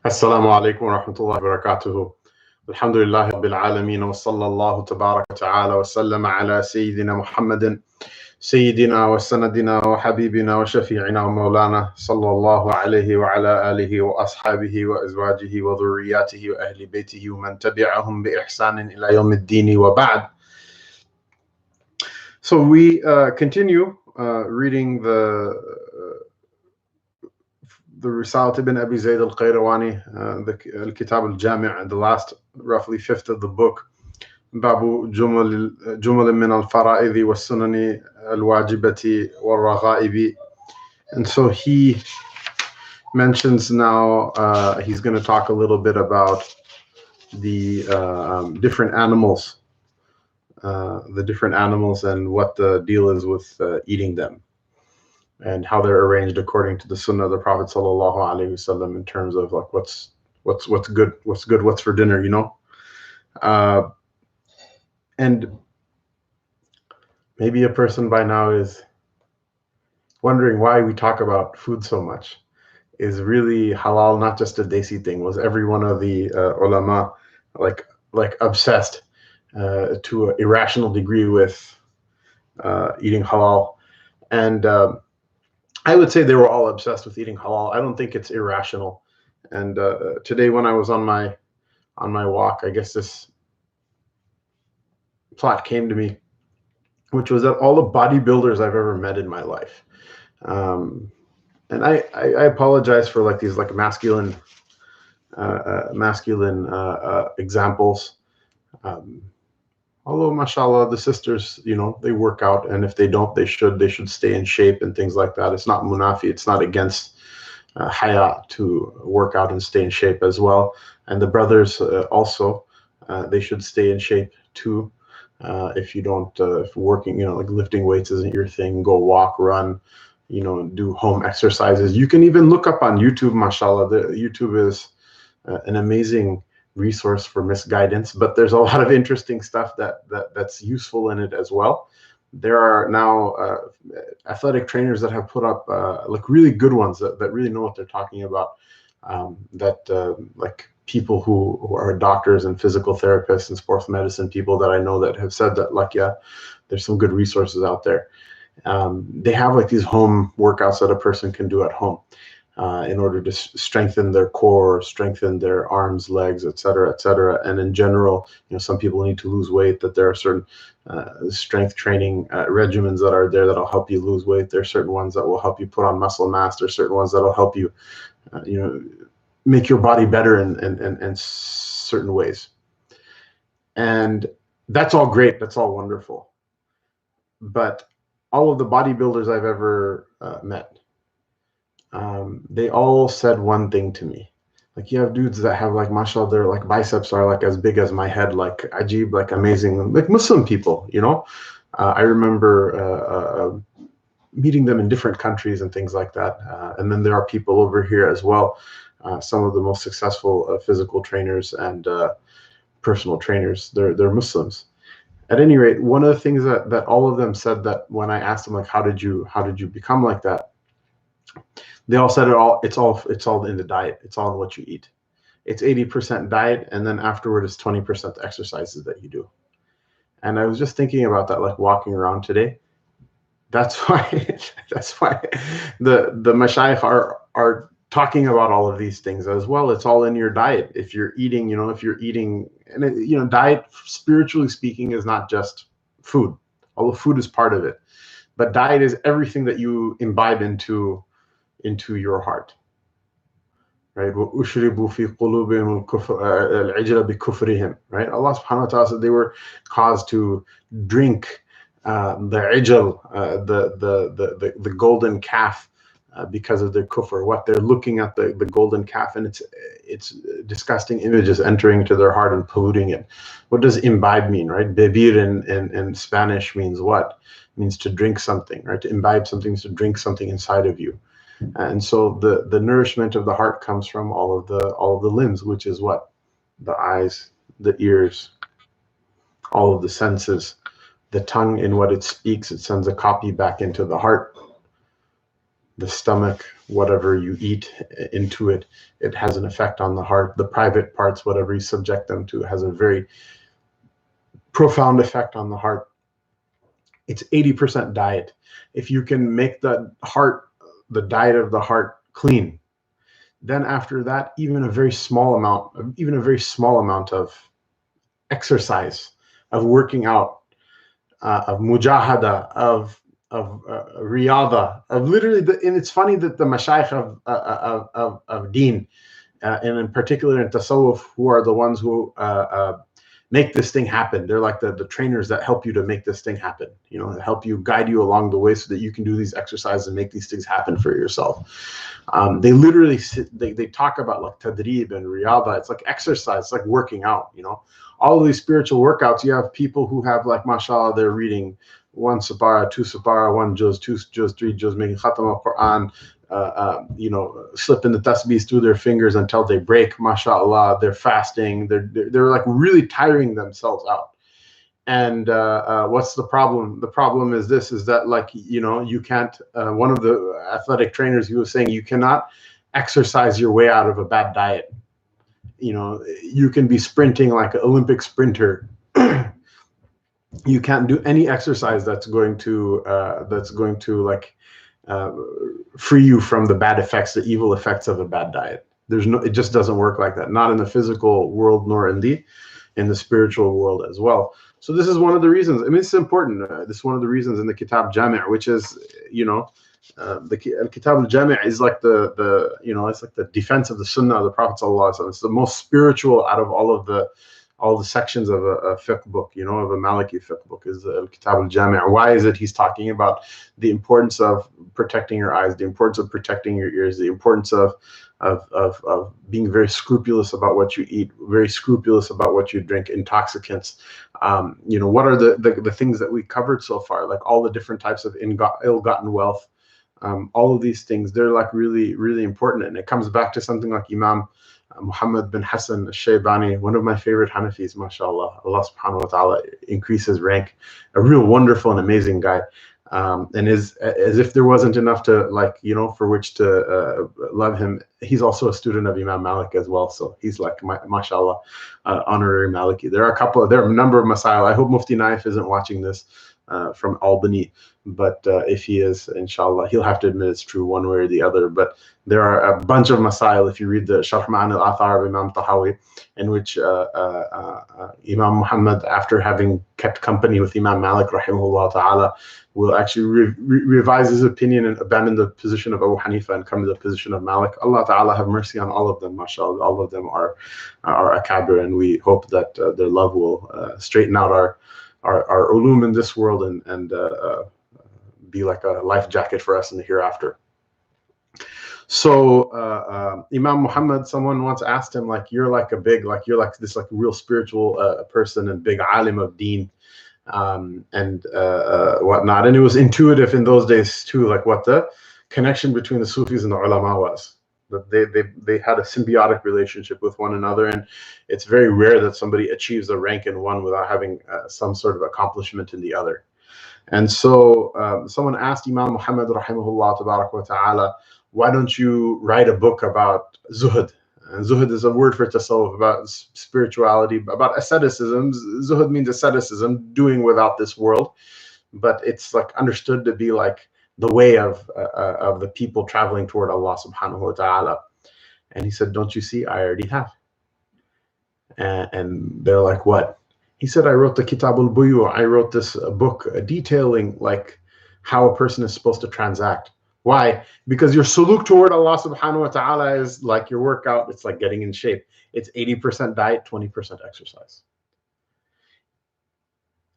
Assalamu alaikum wa rahmatullahi wa barakatuhu. Alhamdulillahi rabbil alameen wa sallallahu tabaraka wa ta'ala wa sallama ala sayyidina Muhammadin sayyidina wa sanadina wa habibina wa shafi'ina wa maulana sallallahu alayhi wa ala alihi wa ashabihi wa azwajihi wa dhurriyyatihi wa ahli baytihi wa man tabi'ahum bi ihsanin ila yawmiddin wa ba'd. So we continue reading the Risalat ibn Abi Zayd al-Qayrawani, the Kitab al-Jami', the last roughly fifth of the book, Babu Jumal min al-Fara'idhi wa Sunani al-Wajibati wa Raghaibi. And so he mentions now, he's going to talk a little bit about the different animals, and what the deal is with eating them, and how they're arranged according to the Sunnah of the Prophet ﷺ in terms of like what's good, what's for dinner, you know. And maybe a person by now is wondering why we talk about food so much. Is really halal not just a desi thing? Was every one of the ulama like obsessed to an irrational degree with eating halal? And I would say they were all obsessed with eating halal. I don't think it's irrational. And today when I was on my walk, I guess this thought came to me, which was that all the bodybuilders I've ever met in my life, and I apologize for like these like masculine examples. Although, mashallah, the sisters, you know, they work out, and if they don't, they should stay in shape and things like that. It's not munafi, it's not against haya to work out and stay in shape as well. And the brothers also, they should stay in shape too. If you don't, if working, you know, like lifting weights isn't your thing, go walk, run, you know, do home exercises. You can even look up on YouTube, mashallah. YouTube is an amazing resource for misguidance, but there's a lot of interesting stuff that's useful in it as well. There are now athletic trainers that have put up like really good ones that really know what they're talking about, like people who are doctors and physical therapists and sports medicine people that I know that have said that, like, yeah, there's some good resources out there. They have like these home workouts that a person can do at home in order to strengthen their core, strengthen their arms, legs, etc., etc. And in general, you know, some people need to lose weight, that there are certain strength training regimens that are there that'll help you lose weight. There are certain ones that will help you put on muscle mass. There are certain ones that'll help you, you know, make your body better in certain ways. And that's all great. That's all wonderful. But all of the bodybuilders I've ever met, they all said one thing to me. Like, you have dudes that have like, mashallah, their like biceps are like as big as my head, like ajib, like amazing, like Muslim people, you know. I remember meeting them in different countries and things like that. And then there are people over here as well. Some of the most successful physical trainers and personal trainers, they're Muslims. At any rate, one of the things that all of them said, that when I asked them like, how did you become like that? They all said it's all in the diet. It's all in what you eat. It's 80% diet, and then afterward it's 20% exercises that you do. And I was just thinking about that, like walking around today. That's why the mashayikh are talking about all of these things as well. It's all in your diet. If you're eating, you know, and it, you know, diet, spiritually speaking, is not just food. Although food is part of it, but diet is everything that you imbibe into your heart, right? وَأُشْرِبُوا فِي قُلُوبِهِمُ الْعِجْلَ بِكُفْرِهِم, right? Allah subhanahu wa ta'ala said they were caused to drink the ijl, the golden calf, because of their kufr. What they're looking at, the golden calf, and it's disgusting images entering to their heart and polluting it. What does imbibe mean, right? Beber in Spanish means what? It means to drink something, right? To imbibe something is to drink something inside of you. And so the nourishment of the heart comes from all of the limbs, which is what? The eyes, the ears, all of the senses. The tongue, in what it speaks, it sends a copy back into the heart. the stomach, whatever you eat into it, it has an effect on the heart. The private parts, whatever you subject them to, has a very profound effect on the heart. It's 80% diet. If you can make the diet of the heart clean, then after that, even a very small amount of exercise, of working out, of mujahada, of riyada, of literally, and it's funny that the mashayikh of deen, and in particular in tasawwuf, who are the ones who make this thing happen. They're like the trainers that help you to make this thing happen, you know, help you, guide you along the way so that you can do these exercises and make these things happen for yourself. They literally they talk about like tadrib and riyada. It's like exercise, it's like working out, you know. All of these spiritual workouts, you have people who have, like, mashallah, they're reading 1 sabara, 2 sabara, 1 juz, 2 juz, 3 juz, making khatam al-Quran, you know, slipping the tasbihs through their fingers until they break, mashallah. They're fasting, they're like really tiring themselves out. And what's the problem? The problem is this, is that, like, you know, you can't, one of the athletic trainers, he was saying, you cannot exercise your way out of a bad diet. You know, you can be sprinting like an Olympic sprinter. You can't do any exercise that's going to like free you from the bad effects, the evil effects of a bad diet. It just doesn't work like that. Not in the physical world, nor in the spiritual world as well. So this is one of the reasons. I mean, it's important. This is one of the reasons in the Kitab Jami', which is, you know, the Kitab al-Jami' is like the you know, it's like the defense of the Sunnah of the Prophet ﷺ. It's the most spiritual out of all the sections of a fiqh book, you know, of a Maliki fiqh book, is the Kitab al-Jami'. Why is it? He's talking about the importance of protecting your eyes, the importance of protecting your ears, the importance of being very scrupulous about what you eat, very scrupulous about what you drink, intoxicants. You know, what are the things that we covered so far, like all the different types of ill-gotten wealth. All of these things, they're like really, really important. And it comes back to something like Imam Muhammad bin Hassan al-Shaybani, one of my favorite Hanafis, mashallah. Allah subhanahu wa ta'ala increase his rank. A real wonderful and amazing guy. And as if there wasn't enough to, like, you know, for which to love him, he's also a student of Imam Malik as well. So he's like, mashallah, honorary Maliki. There are a number of masail. I hope Mufti Naif isn't watching this from Albany, but if he is, inshallah, he'll have to admit it's true one way or the other. But there are a bunch of masail, if you read the Sharh Ma'an al-Athar of Imam Tahawi, in which Imam Muhammad, after having kept company with Imam Malik rahimahullah ta'ala, will actually revise his opinion and abandon the position of Abu Hanifa and come to the position of Malik. Allah ta'ala have mercy on all of them, mashallah. All of them are akabir, and we hope that their love will straighten out our ulum in this world and be like a life jacket for us in the hereafter. So Imam Muhammad, someone once asked him, like, you're like this like real spiritual person and big alim of deen, and whatnot. And it was intuitive in those days too, like what the connection between the Sufis and the ulama was. That they had a symbiotic relationship with one another, and it's very rare that somebody achieves a rank in one without having some sort of accomplishment in the other. And so someone asked Imam Muhammad rahimahullah tabarak wa ta'ala, why don't you write a book about zuhud? And zuhud is a word for tasawwuf, about spirituality, about asceticism. Zuhud means asceticism, doing without this world, but it's like understood to be like the way of the people traveling toward Allah subhanahu wa ta'ala. And he said, don't you see, I already have. And they're like, what? He said, I wrote the Kitab al-Buyu'. I wrote this book detailing like how a person is supposed to transact. Why? Because your suluk toward Allah subhanahu wa ta'ala is like your workout. It's like getting in shape. It's 80% diet, 20% exercise.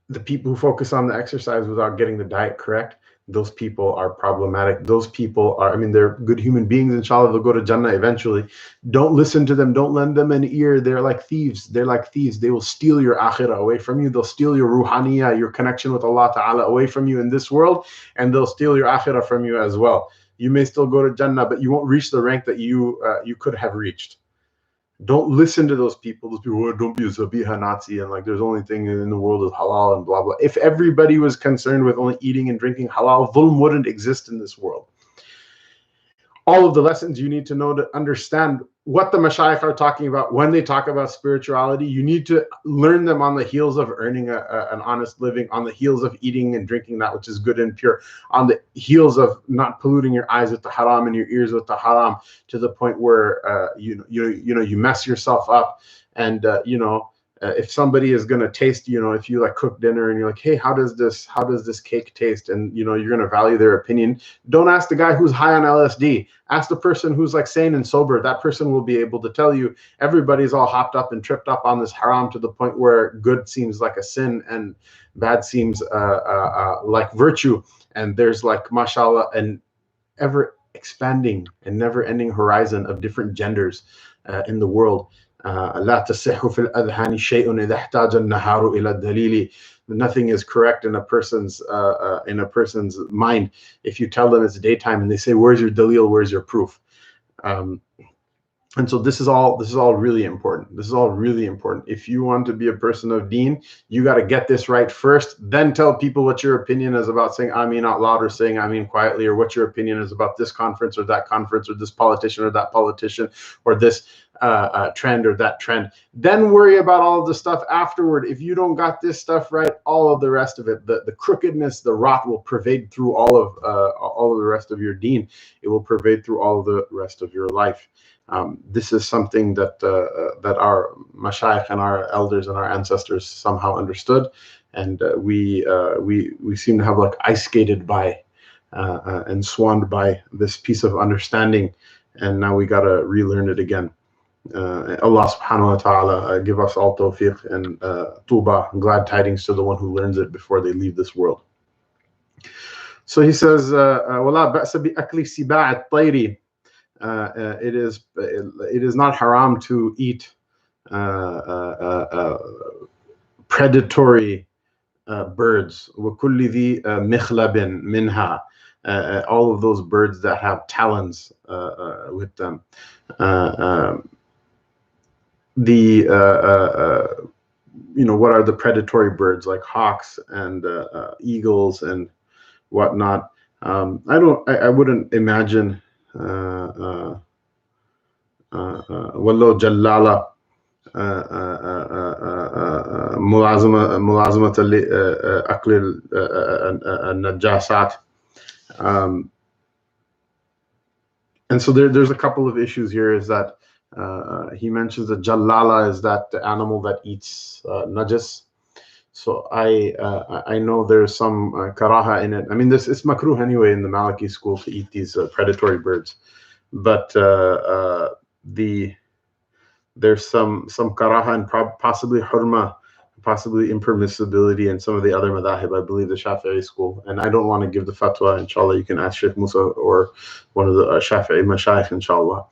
The people who focus on the exercise without getting the diet correct, those people are problematic. Those people are, I mean, they're good human beings. Inshallah, they'll go to Jannah eventually. Don't listen to them. Don't lend them an ear. They're like thieves. They're like thieves. They will steal your akhirah away from you. They'll steal your ruhaniyah, your connection with Allah Ta'ala away from you in this world. And they'll steal your akhirah from you as well. You may still go to Jannah, but you won't reach the rank that you could have reached. Don't listen to those people. Those people, oh, don't be a Zabiha Nazi, and like there's only thing in the world is halal and blah blah. If everybody was concerned with only eating and drinking halal, dhulm wouldn't exist in this world. all of the lessons you need to know to understand what the mashayikh are talking about when they talk about spirituality. You need to learn them on the heels of earning an honest living, on the heels of eating and drinking that which is good and pure, on the heels of not polluting your eyes with the haram and your ears with the haram to the point where you mess yourself up. And if somebody is going to taste, if you like cook dinner and you're like, hey, how does this cake taste? And you're going to value their opinion. Don't ask the guy who's high on LSD. Ask the person who's like sane and sober. That person will be able to tell you. Everybody's all hopped up and tripped up on this haram to the point where good seems like a sin and bad seems like virtue. And there's like, mashallah, an ever expanding and never ending horizon of different genders in the world. لا تصح في الأذهان شيء إذا احتاج النهار إلى الدليل. Nothing is correct in a person's mind if you tell them it's daytime and they say, where's your dalil, where's your proof? And so this is all really important. This is all really important. If you want to be a person of deen, you got to get this right first, then tell people what your opinion is about saying Ameen out loud or saying Ameen quietly, or what your opinion is about this conference or that conference or this politician or that politician or this trend or that trend. Then worry about all of the stuff afterward. If you don't got this stuff right, all of the rest of it, the crookedness, the rot will pervade through all of the rest of your deen. It will pervade through all of the rest of your life. This is something that our mashayikh and our elders and our ancestors somehow understood, and we seem to have like ice skated by and swanned by this piece of understanding, and now we gotta relearn it again. Allah subhanahu wa ta'ala give us all tawfiq and tuba, glad tidings to the one who learns it before they leave this world. So he says, وَلَا بَأْسَ بِأَكْلِ سِبَاعِ الطَّيْرِ. It is not haram to eat predatory birds. وَكُلِّ ذِي مِخْلَبٍ مِنْهَا. All of those birds that have talons with them. What are the predatory birds like hawks and eagles and whatnot? I wouldn't imagine والله جلالة ملازمة لأكل النجاسات. And so there's a couple of issues here. Is that he mentions that jalala is that the animal that eats najas. So I know there's some karaha in it. I mean, it's makruh anyway in the Maliki school to eat these predatory birds, but there's some karaha and possibly hurma, possibly impermissibility in some of the other madahib. I believe the Shafi'i school, and I don't want to give the fatwa. Inshallah, you can ask Sheikh Musa or one of the Shafi'i mashayikh. Inshallah,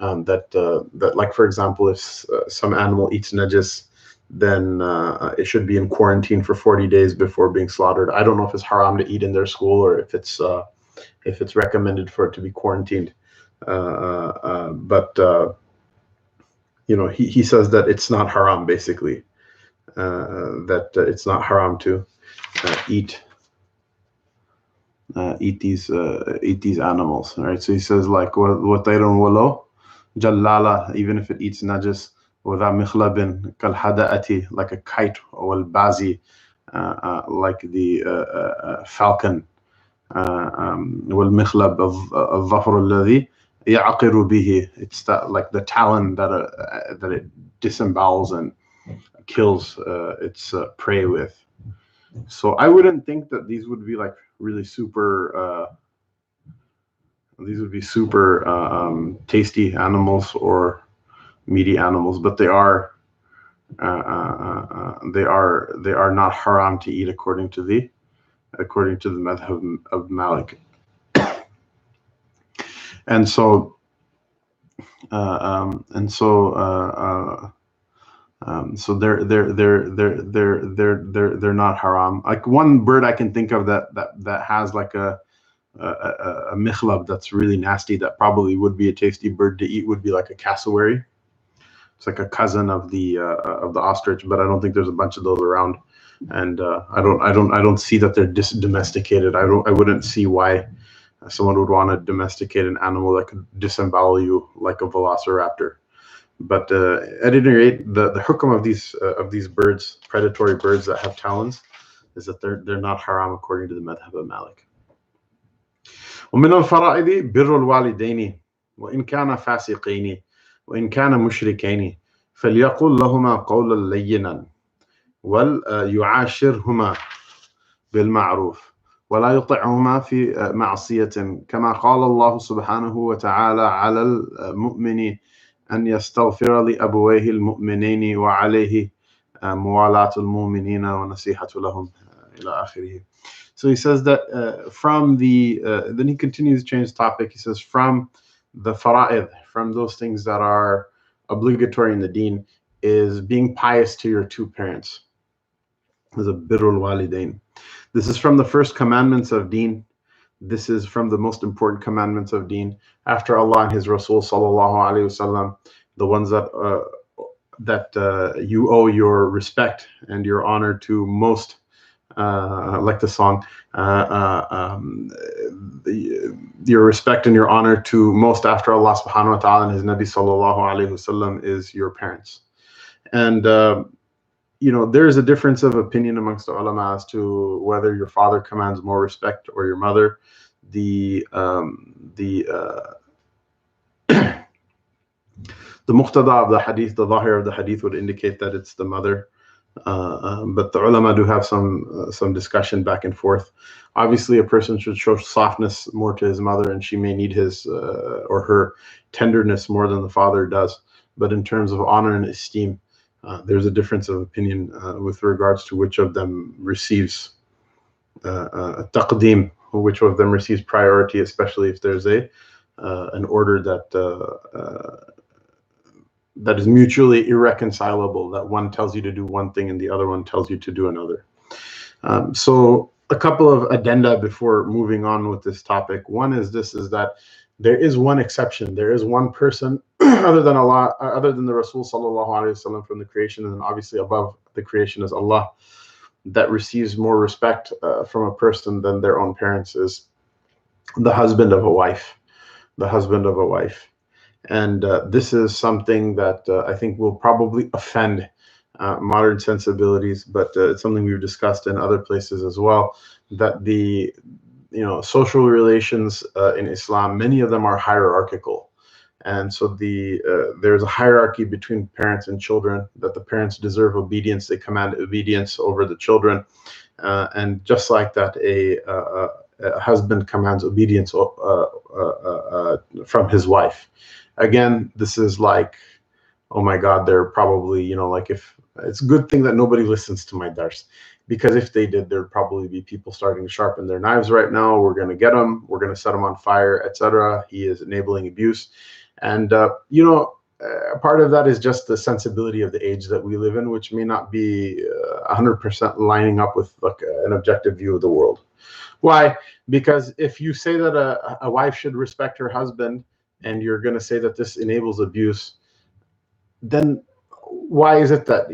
that like for example, if some animal eats najis, then it should be in quarantine for 40 days before being slaughtered. I don't know if it's haram to eat in their school or if it's recommended for it to be quarantined. But he says that it's not haram, basically. That it's not haram to eat these animals. Right? So he says like what they don't walo jalala, even if it eats najis. وَذَا مِخْلَبٍ كَالْحَدَأَةِ, like a kite, or al-bazi, like the falcon. وَالْمِخْلَبْ الظَّفْرُ الَّذِي يَعْقِرُ بِهِ, it's that, like the talon that it disembowels and kills its prey with. So I wouldn't think that these would be like really super tasty animals or meaty animals, but they are not haram to eat according to the madhab of Malik. And so they're not haram. Like one bird I can think of that has like a mikhlab that's really nasty, that probably would be a tasty bird to eat, would be like a cassowary. It's like a cousin of the ostrich, but I don't think there's a bunch of those around, and I don't see that they're domesticated. I wouldn't see why Someone would want to domesticate an animal that could disembowel you like a velociraptor. But at any rate, the hukm of these birds, predatory birds that have talons, is that they're not haram according to the madhab of Malik. ومن الفرائض بر الوالدين وإن كان فاسقين وإن كان مشركين فليقل لهما قولا لينا وليعاشرهما بالمعروف ولا يطعهما في معصية كما قال الله سبحانه وتعالى على المؤمن أن يستغفر لأبويه المؤمنين وعليه موالاة المؤمنين ونصيحة لهم إلى آخره. So he says that from the, then he continues to change the topic. He says from the fara'id, from those things that are obligatory in the deen, is being pious to your two parents. There's a birrul walidayn. This is from the first commandments of deen. This is from the most important commandments of deen. After Allah and His Rasul sallallahu'alayhi wasallam, the ones that you owe your respect and your honor to most, like the song, your respect and your honor to most after Allah subhanahu wa ta'ala and His Nabi sallallahu alayhi wasallam is your parents. And there is a difference of opinion amongst the ulama as to whether your father commands more respect or your mother. The muqtada of the hadith, the zahir of the hadith would indicate that it's the mother. But the ulama do have some discussion back and forth. Obviously, a person should show softness more to his mother, and she may need his or her tenderness more than the father does. But in terms of honor and esteem, there's a difference of opinion with regards to which of them receives taqdeem, which of them receives priority, especially if there's an order that is mutually irreconcilable, that one tells you to do one thing and the other one tells you to do another. So a couple of addenda before moving on with this topic. One is that there is one exception. There is one person other than Allah, other than the Rasul sallallahu alaihi wasallam from the creation, and then obviously above the creation is Allah, that receives more respect from a person than their own parents, is the husband of a wife. The husband of a wife. And this is something that I think will probably offend modern sensibilities, but it's something we've discussed in other places as well, that the social relations in Islam, many of them are hierarchical. And so there's a hierarchy between parents and children, that the parents deserve obedience, they command obedience over the children. And just like that, a husband commands obedience from his wife. Again, this is like, oh my God, they're probably, like, if it's a good thing that nobody listens to my dars, because if they did, there'd probably be people starting to sharpen their knives right now. We're going to get them, we're going to set them on fire, etc. He is enabling abuse. And, part of that is just the sensibility of the age that we live in, which may not be 100% lining up with an objective view of the world. Why? Because if you say that a wife should respect her husband, and you're going to say that this enables abuse, then why is it that,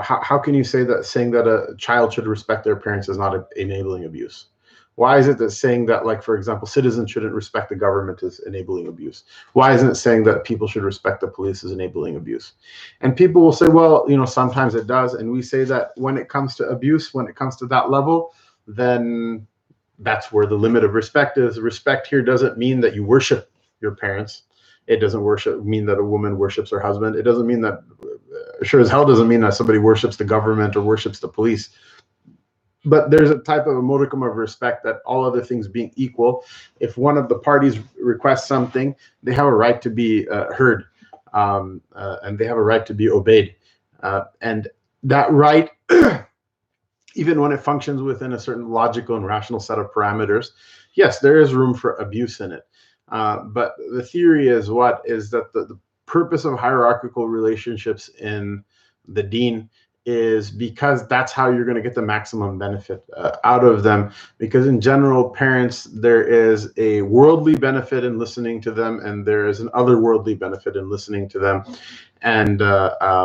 how can you say that saying that a child should respect their parents is not enabling abuse? Why is it that saying that, like, for example, citizens shouldn't respect the government is enabling abuse? Why isn't it saying that people should respect the police is enabling abuse? And people will say, well, sometimes it does. And we say that when it comes to abuse, when it comes to that level, then that's where the limit of respect is. Respect here doesn't mean that you worship your parents. It doesn't mean that a woman worships her husband. It doesn't mean that, sure as hell doesn't mean that somebody worships the government or worships the police. But there's a type of a modicum of respect that, all other things being equal, if one of the parties requests something, they have a right to be heard, and they have a right to be obeyed. And that right, even when it functions within a certain logical and rational set of parameters, yes, there is room for abuse in it. But the theory is that the purpose of hierarchical relationships in the deen is because that's how you're going to get the maximum benefit out of them. Because in general, parents, there is a worldly benefit in listening to them, and there is an otherworldly benefit in listening to them. And the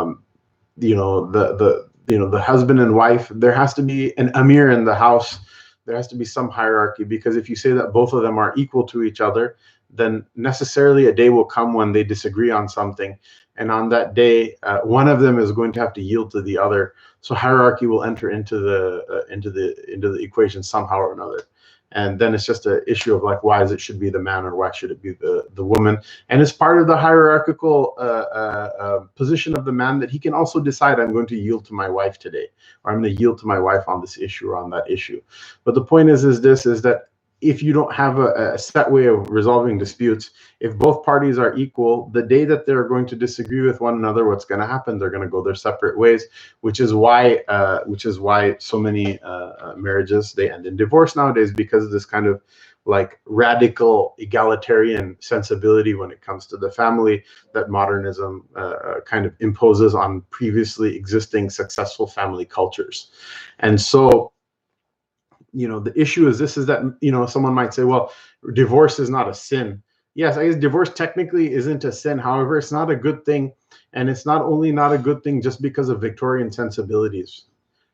husband and wife, there has to be an amir in the house There has to be some hierarchy, because if you say that both of them are equal to each other, then necessarily a day will come when they disagree on something, and on that day, one of them is going to have to yield to the other. So hierarchy will enter into the equation somehow or another. And then it's just an issue of like, why it should be the man or why should it be the woman? And it's part of the hierarchical position of the man that he can also decide, I'm going to yield to my wife today, or I'm going to yield to my wife on this issue or on that issue. But the point is that if you don't have a set way of resolving disputes, if both parties are equal, the day that they're going to disagree with one another, what's going to happen? They're going to go their separate ways, which is why so many marriages, they end in divorce nowadays, because of this kind of like radical egalitarian sensibility when it comes to the family that modernism kind of imposes on previously existing successful family cultures. And so, the issue is that, someone might say, well, divorce is not a sin. Yes, I guess divorce technically isn't a sin. However, it's not a good thing. And it's not only not a good thing just because of Victorian sensibilities.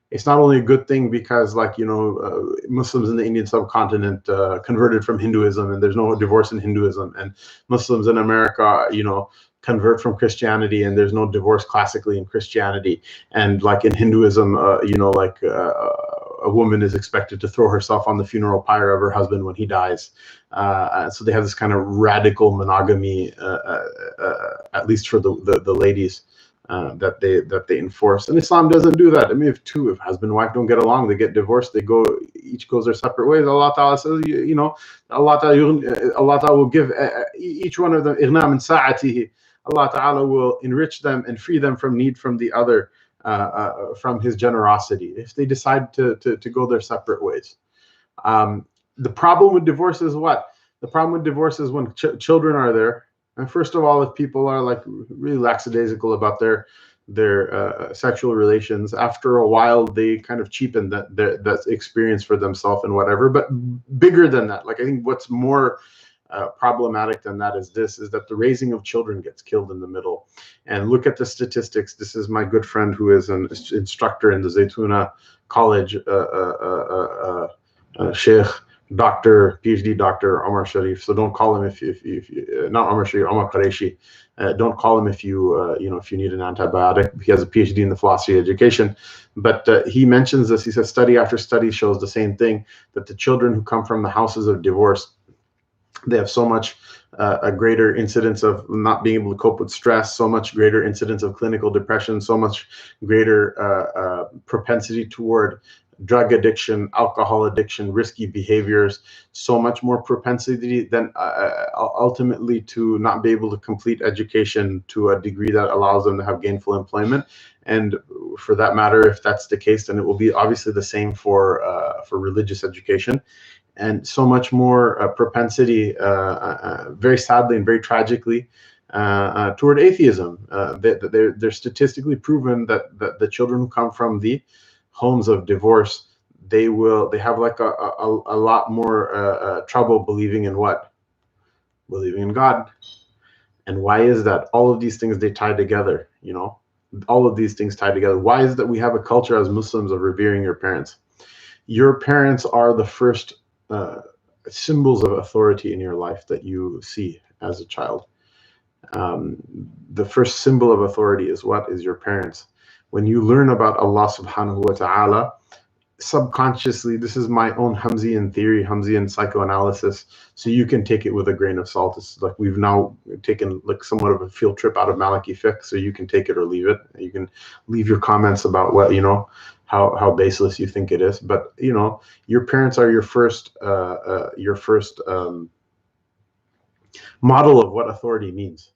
It's not only a good thing because, Muslims in the Indian subcontinent converted from Hinduism, and there's no divorce in Hinduism. And Muslims in America, convert from Christianity, and there's no divorce classically in Christianity. And like in Hinduism, a woman is expected to throw herself on the funeral pyre of her husband when he dies. So they have this kind of radical monogamy, at least for the ladies, that they enforce. And Islam doesn't do that. I mean, if husband and wife don't get along, they get divorced, each goes their separate ways. Allah Ta'ala says, Allah Ta'ala will give each one of them ighna min sa'atihi. Allah Ta'ala will enrich them and free them from need from the other, from his generosity, if they decide to go their separate ways. The problem with divorce is what? The problem with divorce is when children are there. And first of all, if people are like really lackadaisical about their sexual relations, after a while they kind of cheapen that experience for themselves and whatever. But bigger than that, I think what's more problematic than that is that the raising of children gets killed in the middle. And look at the statistics. This is my good friend who is an instructor in the Zaytuna College, Sheikh, Dr. PhD Dr. Omar Sharif. So don't call him if not Omar Sharif, Omar Qureshi. Don't call him if you need an antibiotic. He has a PhD in the philosophy of education. But he mentions this. He says study after study shows the same thing, that the children who come from the houses of divorce, they have so much a greater incidence of not being able to cope with stress, so much greater incidence of clinical depression, so much greater propensity toward drug addiction, alcohol addiction, risky behaviors, so much more propensity than ultimately to not be able to complete education to a degree that allows them to have gainful employment. And for that matter, if that's the case, then it will be obviously the same for religious education. And so much more propensity, very sadly and very tragically, toward atheism. They're statistically proven that the children who come from the homes of divorce, they have like a lot more trouble believing in what? Believing in God. And why is that? All of these things, they tie together, all of these things tie together. Why is it that we have a culture as Muslims of revering your parents? Your parents are the first symbols of authority in your life that you see as a child. The first symbol of authority is what? Is your parents. When you learn about Allah subhanahu wa ta'ala, subconsciously, this is my own Hamzian theory, Hamzian psychoanalysis, so you can take it with a grain of salt. It's like we've now taken like somewhat of a field trip out of Maliki Fiqh, so you can take it or leave it. You can leave your comments about what, how baseless you think it is. But, your parents are your first model of what authority means.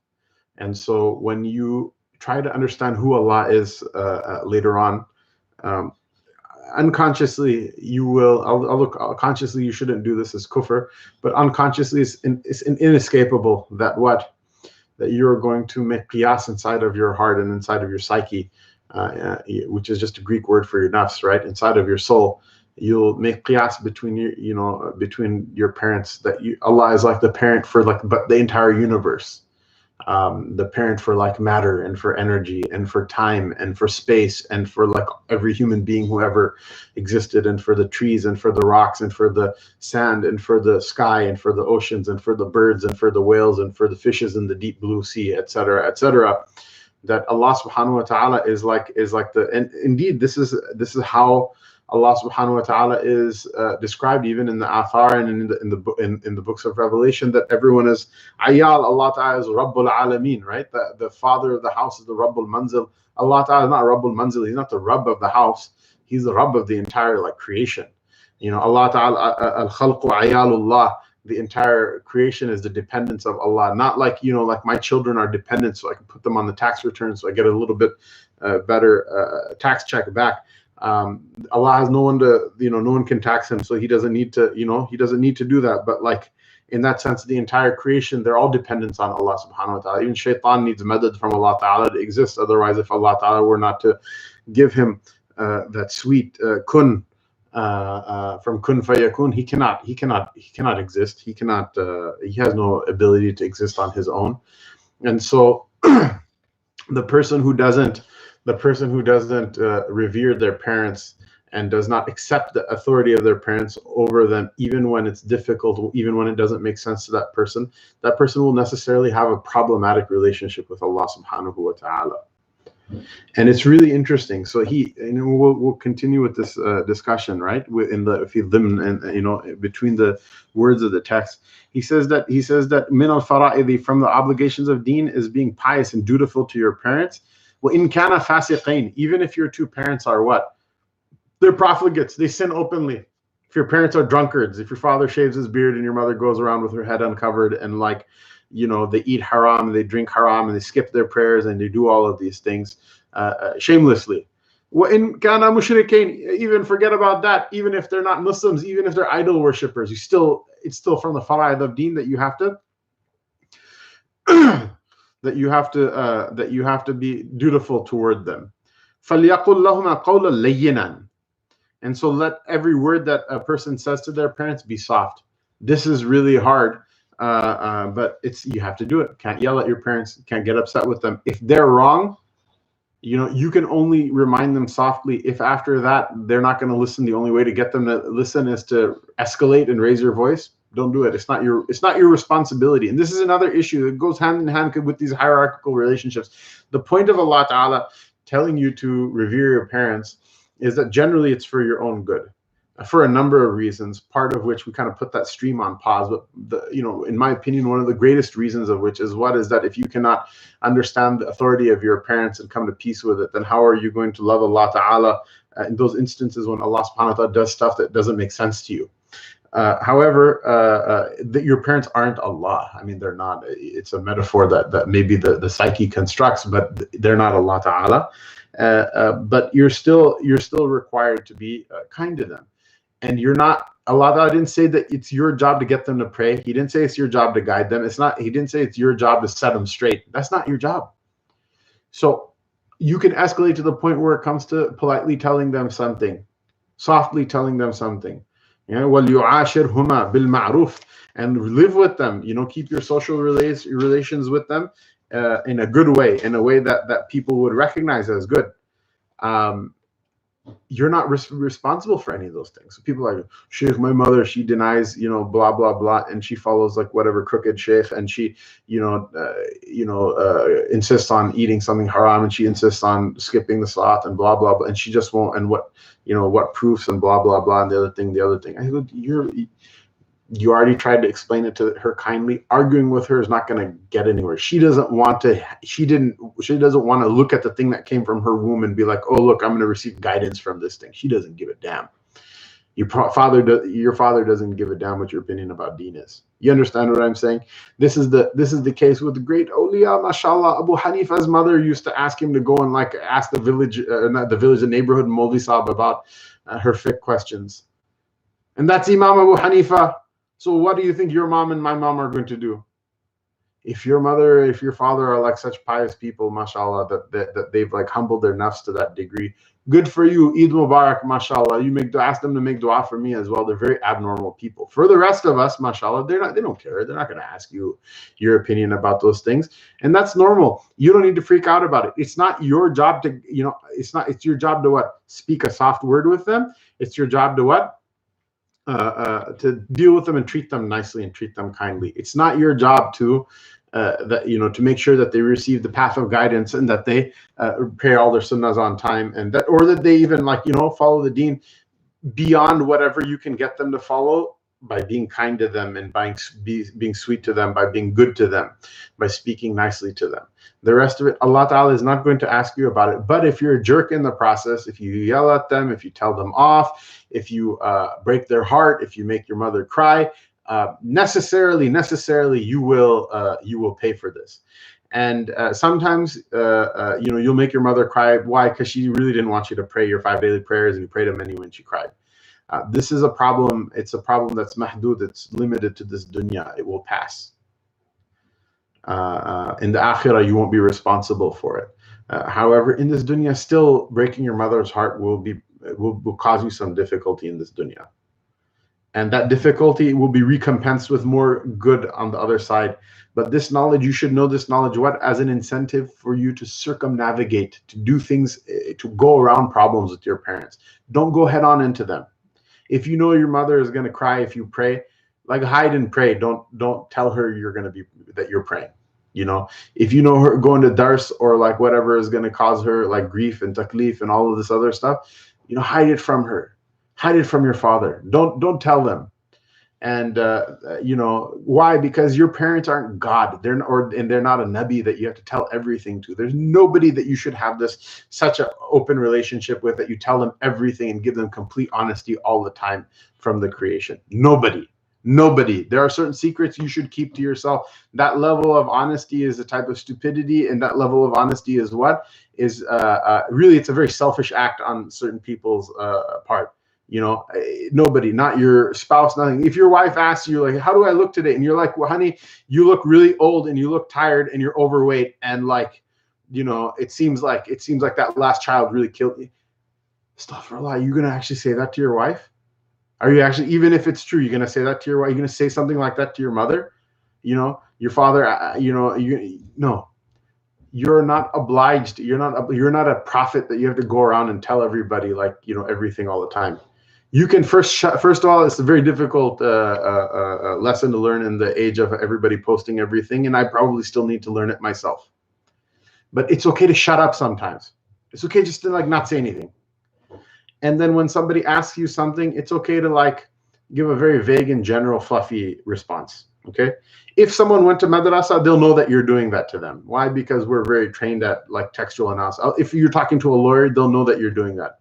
And so when you try to understand who Allah is later on, unconsciously you will, consciously you shouldn't do this as kufr, but unconsciously it's inescapable that you're going to make qiyas inside of your heart and inside of your psyche, which is just a Greek word for your nafs, right? Inside of your soul, you'll make qiyas between your parents, that Allah is like the parent for but the entire universe. the parent for like matter and for energy and for time and for space and for like every human being who ever existed, and for the trees and for the rocks and for the sand and for the sky and for the oceans and for the birds and for the whales and for the fishes in the deep blue sea, etc., etc. That Allah subhanahu wa ta'ala is like the, and indeed this is how Allah subhanahu wa ta'ala is described even in the Athar and in the books of Revelation, that everyone is Ayal. Allah ta'ala is Rabbul Alameen, right? The father of the house is the Rabbul Manzil. Allah ta'ala is not Rabbul Manzil, he's not the Rabb of the house, he's the Rabb of the entire like creation. You know, Allah ta'ala al-khalqu ayalullah, the entire creation is the dependence of Allah. Not like, you know, like my children are dependent so I can put them on the tax return so I get a little bit better tax check back. Allah has no one to, you know, no one can tax him, so he doesn't need to, you know, he doesn't need to do that. But like in that sense, the entire creation, they're all dependents on Allah subhanahu wa ta'ala. Even shaitan needs madad from Allah ta'ala to exist. Otherwise, if Allah ta'ala were not to give him that sweet kun from kun fayakun, he cannot exist. He has no ability to exist on his own. And so the person who doesn't revere their parents and does not accept the authority of their parents over them, even when it's difficult, even when it doesn't make sense to that person will necessarily have a problematic relationship with Allah subhanahu wa ta'ala. And it's really interesting. So we'll continue with this discussion, right? In the and you know, between the words of the text, he says that min al-fara'idi, from the obligations of deen, is being pious and dutiful to your parents. وَإِن كَانَ فَاسِقَيْنِ, even if your two parents are what? They're profligates, they sin openly. If your parents are drunkards, if your father shaves his beard and your mother goes around with her head uncovered, and like, you know, they eat haram, they drink haram, and they skip their prayers, and they do all of these things shamelessly. وَإِن كَانَ مُشْرِكَيْنِ, even forget about that, even if they're not Muslims, even if they're idol worshippers, it's still from the fara'id of deen that you have to that you have to be dutiful toward them. فَلْيَقُلْ لَهُمَا قَوْلًا لَيِّنًا, and so let every word that a person says to their parents be soft. This is really hard, but you have to do it. Can't yell at your parents, can't get upset with them. If they're wrong, you know, you can only remind them softly. If after that they're not going to listen, the only way to get them to listen is to escalate and raise your voice. Don't do it. It's not your responsibility. And this is another issue that goes hand in hand with these hierarchical relationships. The point of Allah Ta'ala telling you to revere your parents is that generally it's for your own good, for a number of reasons, part of which we kind of put that stream on pause. But you know, in my opinion, one of the greatest reasons of which is that if you cannot understand the authority of your parents and come to peace with it, then how are you going to love Allah Ta'ala in those instances when Allah subhanahu wa ta'ala does stuff that doesn't make sense to you? However, that your parents aren't Allah. I mean, they're not. It's a metaphor that maybe the psyche constructs, but they're not Allah Ta'ala. But you're still required to be kind to them, and you're not. Allah Ta'ala didn't say that it's your job to get them to pray. He didn't say it's your job to guide them. He didn't say it's your job to set them straight. That's not your job. So you can escalate to the point where it comes to politely telling them something, softly telling them something. وَلْيُعَاشِرْهُمَا بِالْمَعْرُوفِ, and live with them, you know, keep your social relations with them in a good way, in a way that people would recognize as good. You're not responsible for any of those things. So people are like, Sheikh, my mother, she denies, you know, blah, blah, blah, and she follows like whatever crooked sheikh, and she, insists on eating something haram, and she insists on skipping the salat and blah, blah, blah, and she just won't, and what proofs and blah, blah, blah, and the other thing. I go, you already tried to explain it to her kindly. Arguing with her is not going to get anywhere. She doesn't want to look at the thing that came from her womb and be like, oh, look, I'm going to receive guidance from this thing. She doesn't give a damn. Your father doesn't give a damn what your opinion about deen is. You understand what I'm saying? This is the case with the great awliya, mashallah. Abu Hanifa's mother used to ask him to go and like ask the neighborhood Mawli Sahib about her fiqh questions. And that's Imam Abu Hanifa. So what do you think your mom and my mom are going to do? If your mother, if your father are like such pious people, mashallah, that they've like humbled their nafs to that degree, good for you. Eid Mubarak, mashallah. You ask them to make dua for me as well. They're very abnormal people. For the rest of us, mashallah, they don't care. They're not going to ask you your opinion about those things. And that's normal. You don't need to freak out about it. It's not your job to, it's your job to what? Speak a soft word with them. It's your job to what? To deal with them and treat them nicely and treat them kindly. It's not your job to to make sure that they receive the path of guidance and that they pray all their sunnahs on time, and that, or that they even follow the deen beyond whatever you can get them to follow, by being kind to them and by being sweet to them, by being good to them, by speaking nicely to them. The rest of it, Allah Ta'ala is not going to ask you about it. But if you're a jerk in the process, if you yell at them, if you tell them off, if you break their heart, if you make your mother cry, necessarily you will pay for this. And sometimes you'll make your mother cry. Why? Because she really didn't want you to pray your 5 daily prayers, and you prayed them anyway when she cried. This is a problem. It's a problem that's mahdud. It's limited to this dunya. It will pass. In the akhirah, you won't be responsible for it. However, in this dunya, still breaking your mother's heart will cause you some difficulty in this dunya. And that difficulty will be recompensed with more good on the other side. But this knowledge, you should know this knowledge, what? As an incentive for you to circumnavigate, to do things, to go around problems with your parents. Don't go head on into them. If you know your mother is going to cry if you pray, like, hide and pray. Don't tell her that you're praying. If you know her going to dars or like whatever is going to cause her like grief and taklif and all of this other stuff, hide it from her. Hide it from your father. Don't tell them. And why? Because your parents aren't God. They're not a nabi that you have to tell everything to. There's nobody that you should have such an open relationship with, that you tell them everything and give them complete honesty all the time from the creation. Nobody. There are certain secrets you should keep to yourself. That level of honesty is a type of stupidity, and that level of honesty is what is really, it's a very selfish act on certain people's part. Nobody, not your spouse, nothing. If your wife asks you, like, how do I look today? And you're like, well, honey, you look really old and you look tired and you're overweight. And like, it seems like that last child really killed you. Astaghfirullah, you're going to actually say that to your wife? Are you actually, even if it's true, you're going to say that to your wife? You're going to say something like that to your mother? Your father, no. You're not obliged. You're not a prophet that you have to go around and tell everybody everything all the time. You can first of all, it's a very difficult lesson to learn in the age of everybody posting everything, and I probably still need to learn it myself. But it's okay to shut up sometimes. It's okay just to not say anything. And then when somebody asks you something, it's okay to give a very vague and general fluffy response. Okay. If someone went to madrasa, they'll know that you're doing that to them. Why? Because we're very trained at textual analysis. If you're talking to a lawyer, they'll know that you're doing that.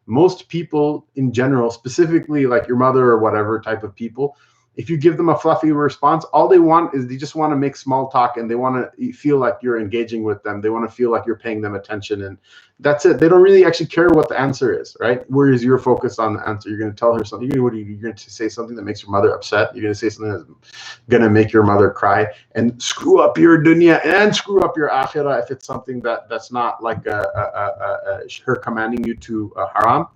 Most people in general, specifically like your mother or whatever type of people, if you give them a fluffy response, all they want is they just want to make small talk, and they want to feel like you're engaging with them. They want to feel like you're paying them attention, and that's it. They don't really actually care what the answer is, right? Whereas you're focused on the answer. You're going to tell her something. You're going to say something that makes your mother upset. You're going to say something that's going to make your mother cry and screw up your dunya and screw up your akhirah if it's something that's not like her commanding you to haram.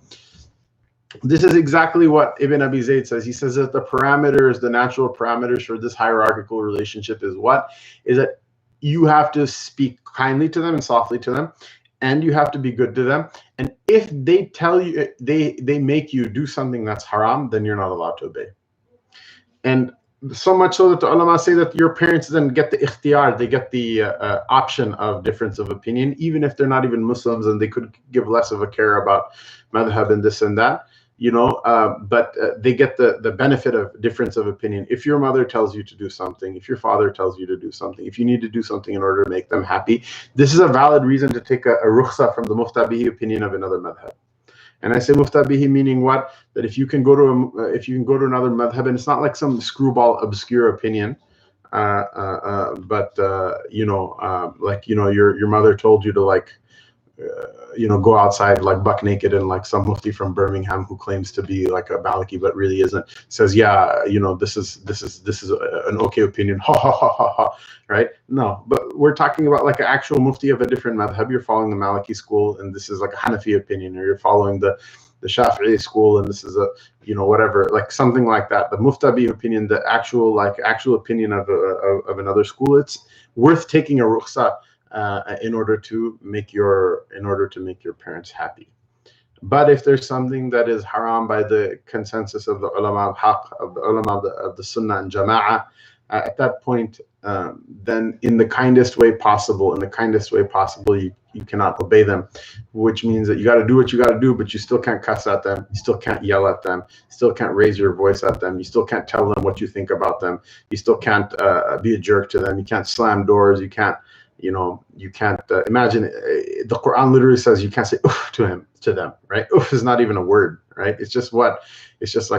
This is exactly what Ibn Abi Zayd says. He says that the natural parameters for this hierarchical relationship is what? Is that you have to speak kindly to them and softly to them, and you have to be good to them. And if they tell you, they make you do something that's haram, then you're not allowed to obey. And so much so that the ulama say that your parents then get the ikhtiyar, they get the option of difference of opinion, even if they're not even Muslims, and they could give less of a care about madhab and this and that. But they get the benefit of difference of opinion. If your mother tells you to do something, if your father tells you to do something, if you need to do something in order to make them happy, this is a valid reason to take a rukhsa from the muftabihi opinion of another madhab. And I say muftabihi meaning what? That if you can go to another madhab, and it's not like some screwball obscure opinion, your mother told you to go outside like buck naked, and like some mufti from Birmingham who claims to be like a Maliki but really isn't says, yeah, this is an okay opinion, ha ha ha ha ha, right? No, but we're talking about like an actual mufti of a different madhab. You're following the Maliki school, and this is like a Hanafi opinion, or you're following the Shafi'i school, and this is a whatever, like something like that. The Muftabi opinion, the actual opinion of another school, it's worth taking a rukhsa in order to make your parents happy. But if there's something that is haram by the consensus of the ulama of haqq, of the ulama of the sunnah and jama'ah, at that point, then in the kindest way possible, you cannot obey them, which means that you got to do what you got to do, but you still can't cuss at them, you still can't yell at them, you still can't raise your voice at them, you still can't tell them what you think about them, you still can't be a jerk to them, you can't slam doors, you can't imagine, the Quran literally says you can't say oof to them, right? Oof is not even a word, right? It's just like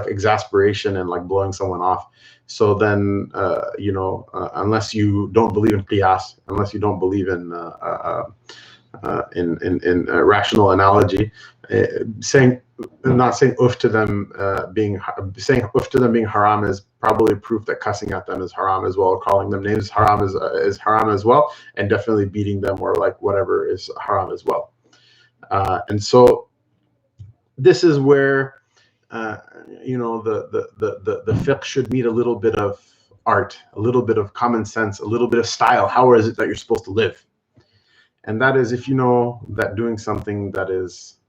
exasperation and like blowing someone off. So then, unless you don't believe in qiyas, unless you don't believe in rational analogy, not saying oof to them being haram is probably proof that cussing at them is haram as well, calling them names haram is haram as well, and definitely beating them or like whatever is haram as well. And so this is where the fiqh should meet a little bit of art, a little bit of common sense, a little bit of style. How is it that you're supposed to live? And that is, if you know that doing something that is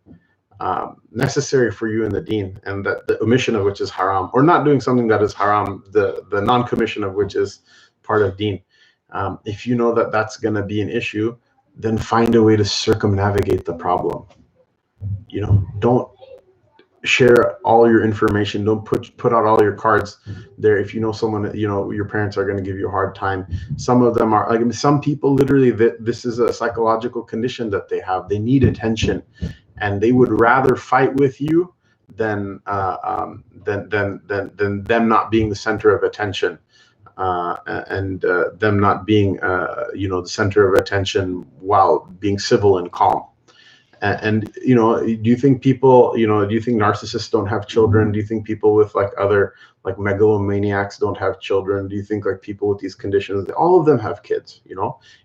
necessary for you in the deen, and that the omission of which is haram, or not doing something that is haram, the non-commission of which is part of deen, if you know that that's going to be an issue, then find a way to circumnavigate the problem. Don't share all your information, don't put out all your cards there. If you know someone, your parents are going to give you a hard time. Some of them are like, some people literally, this is a psychological condition that they have. They need attention, and they would rather fight with you than them not being the center of attention, and them not being the center of attention while being civil and calm. And do you think people, do you think narcissists don't have children? Do you think people with like other like megalomaniacs don't have children? Do you think like people with these conditions, all of them have kids?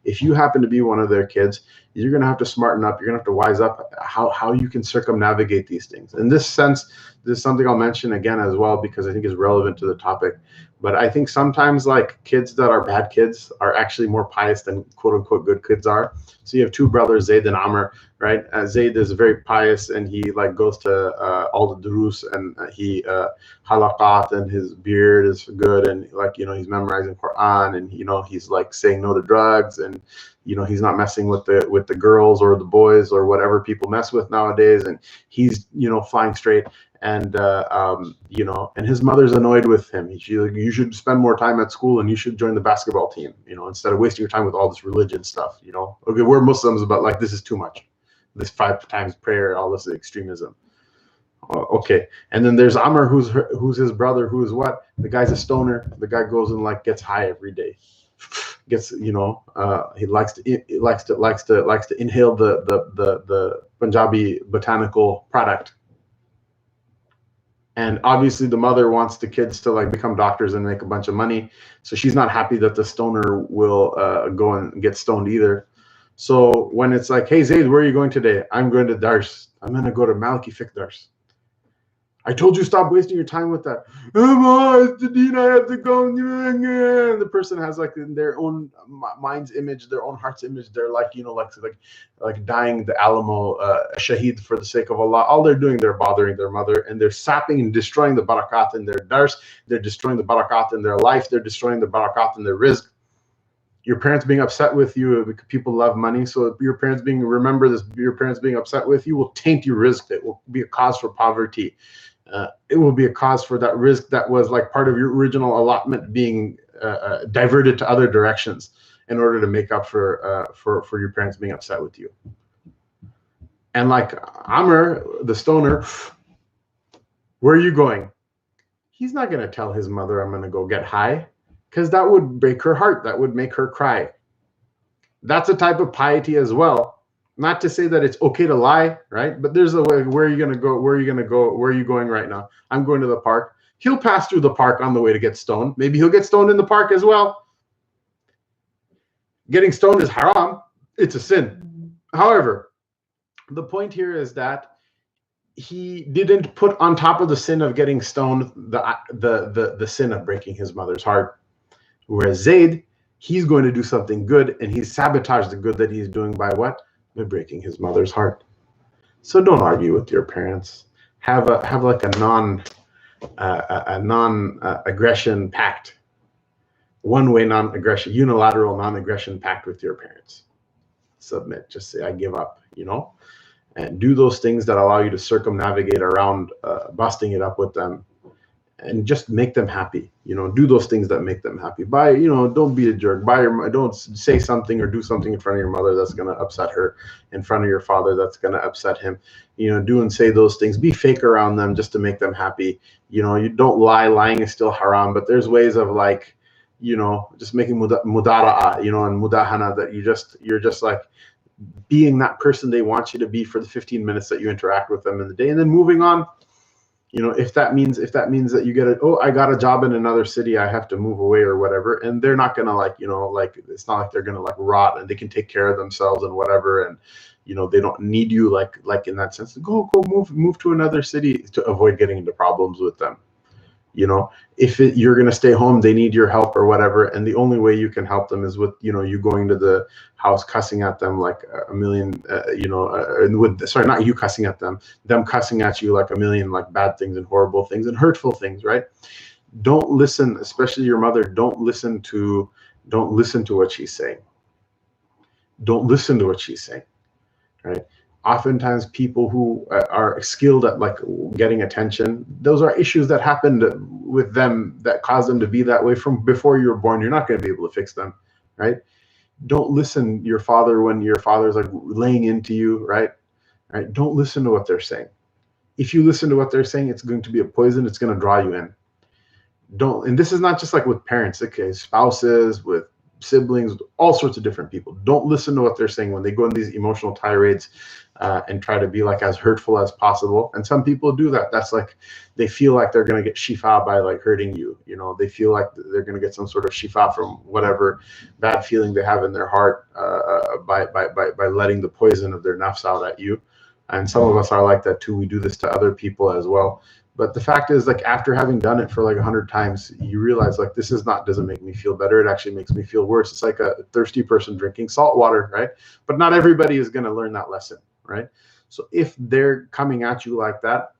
If you happen to be one of their kids, you're going to have to smarten up. You're going to have to wise up how you can circumnavigate these things. In this sense, this is something I'll mention again as well, because I think it's relevant to the topic. But I think sometimes like kids that are bad kids are actually more pious than quote unquote good kids are. So you have two brothers, Zayd and Amr, right? Zayd is very pious, and he like goes to all the durus, and he halaqat, and his beard is good, and like he's memorizing Quran, and he's like saying no to drugs, and he's not messing with the girls or the boys or whatever people mess with nowadays, and he's flying straight. And and his mother's annoyed with him. You should spend more time at school, and you should join the basketball team, instead of wasting your time with all this religion stuff. Okay, we're Muslims, but like this is too much. This 5 times prayer, all this extremism. Okay, and then there's Amr, who's his brother, who is what? The guy's a stoner. The guy goes and like gets high every day. Gets he likes to inhale the Punjabi botanical product. And obviously the mother wants the kids to like become doctors and make a bunch of money. So she's not happy that the stoner will go and get stoned either. So when it's like, hey, Zayd, where are you going today? I'm going to Dars. I'm going to go to Maliki Fiqh Dars. I told you stop wasting your time with that. It's the deen, I have to go. And the person has like their own mind's image, their own heart's image. They're like, like dying the alamo, shaheed for the sake of Allah. All they're doing, they're bothering their mother, and they're sapping and destroying the barakat in their dars. They're destroying the barakat in their life. They're destroying the barakat in their rizq. Your parents being upset with you, because people love money. So your parents being upset with you will taint your rizq. It will be a cause for poverty. It will be a cause for that rizq that was like part of your original allotment being diverted to other directions in order to make up for your parents being upset with you. And like Amr, the stoner, where are you going? He's not going to tell his mother, I'm going to go get high, because that would break her heart. That would make her cry. That's a type of piety as well. Not to say that it's okay to lie, right? But there's a way. Where are you going to go? Where are you going to go? Where are you going right now? I'm going to the park. He'll pass through the park on the way to get stoned. Maybe he'll get stoned in the park as well. Getting stoned is haram. It's a sin. However, the point here is that he didn't put on top of the sin of getting stoned the sin of breaking his mother's heart. Whereas Zayd, he's going to do something good, and he's sabotaged the good that he's doing by what? By breaking his mother's heart. So don't argue with your parents. Have like a non-aggression pact. One-way non-aggression, unilateral non-aggression pact with your parents. Submit. Just say, I give up, you know? And do those things that allow you to circumnavigate around busting it up with them, and just make them happy. You know, do those things that make them happy. Don't be a jerk. Don't say something or do something in front of your mother that's going to upset her, in front of your father that's going to upset him. You know, do and say those things. Be fake around them just to make them happy. You know, you don't lie. Lying is still haram, but there's ways of, like, you know, just making mudara'a, you know, and mudahana, that you're just like being that person they want you to be for the 15 minutes that you interact with them in the day, and then moving on. You know, if that means that you get I got a job in another city, I have to move away or whatever, and they're not gonna, like, you know, like, it's not like they're gonna, like, rot, and they can take care of themselves and whatever, and, you know, they don't need you, like in that sense. Go move to another city to avoid getting into problems with them. You know, if you're going to stay home, they need your help or whatever, and the only way you can help them is with, you know, you going to the house cussing at them like a million, sorry, not you cussing at them cussing at you like a million, like, bad things and horrible things and hurtful things, right? Don't listen, especially your mother. Don't listen to what she's saying. Don't listen to what she's saying, right? Oftentimes people who are skilled at, like, getting attention, those are issues that happened with them that caused them to be that way from before you were born. You're not going to be able to fix them, right? Don't listen to your father when your father's, like, laying into you, right? Don't listen to what they're saying. If you listen to what they're saying, it's going to be a poison. It's going to draw you in. And this is not just like with parents, okay, spouses, with siblings, all sorts of different people. Don't listen to what they're saying when they go in these emotional tirades and try to be, like, as hurtful as possible. And some people do that. That's like, they feel like they're going to get shifa by, like, hurting you. You know, they feel like they're going to get some sort of shifa from whatever bad feeling they have in their heart by letting the poison of their nafs out at you. And some of us are like that too. We do this to other people as well. But the fact is, like, after having done it for like 100 times, you realize, like, this doesn't make me feel better. It actually makes me feel worse. It's like a thirsty person drinking salt water, right? But not everybody is going to learn that lesson, right? So if they're coming at you like that,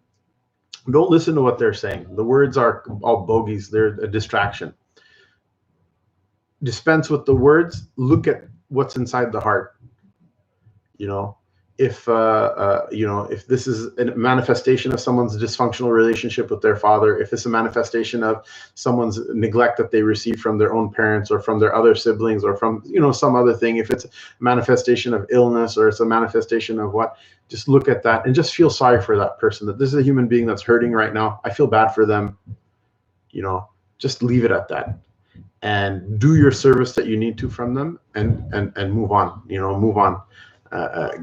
don't listen to what they're saying. The words are all bogeys. They're a distraction. Dispense with the words. Look at what's inside the heart. You know, if this is a manifestation of someone's dysfunctional relationship with their father, if it's a manifestation of someone's neglect that they receive from their own parents or from their other siblings or from, you know, some other thing, if it's a manifestation of illness or it's a manifestation of what, just look at that and just feel sorry for that person, that this is a human being that's hurting right now. I feel bad for them. You know, just leave it at that and do your service that you need to from them and move on, you know, move on.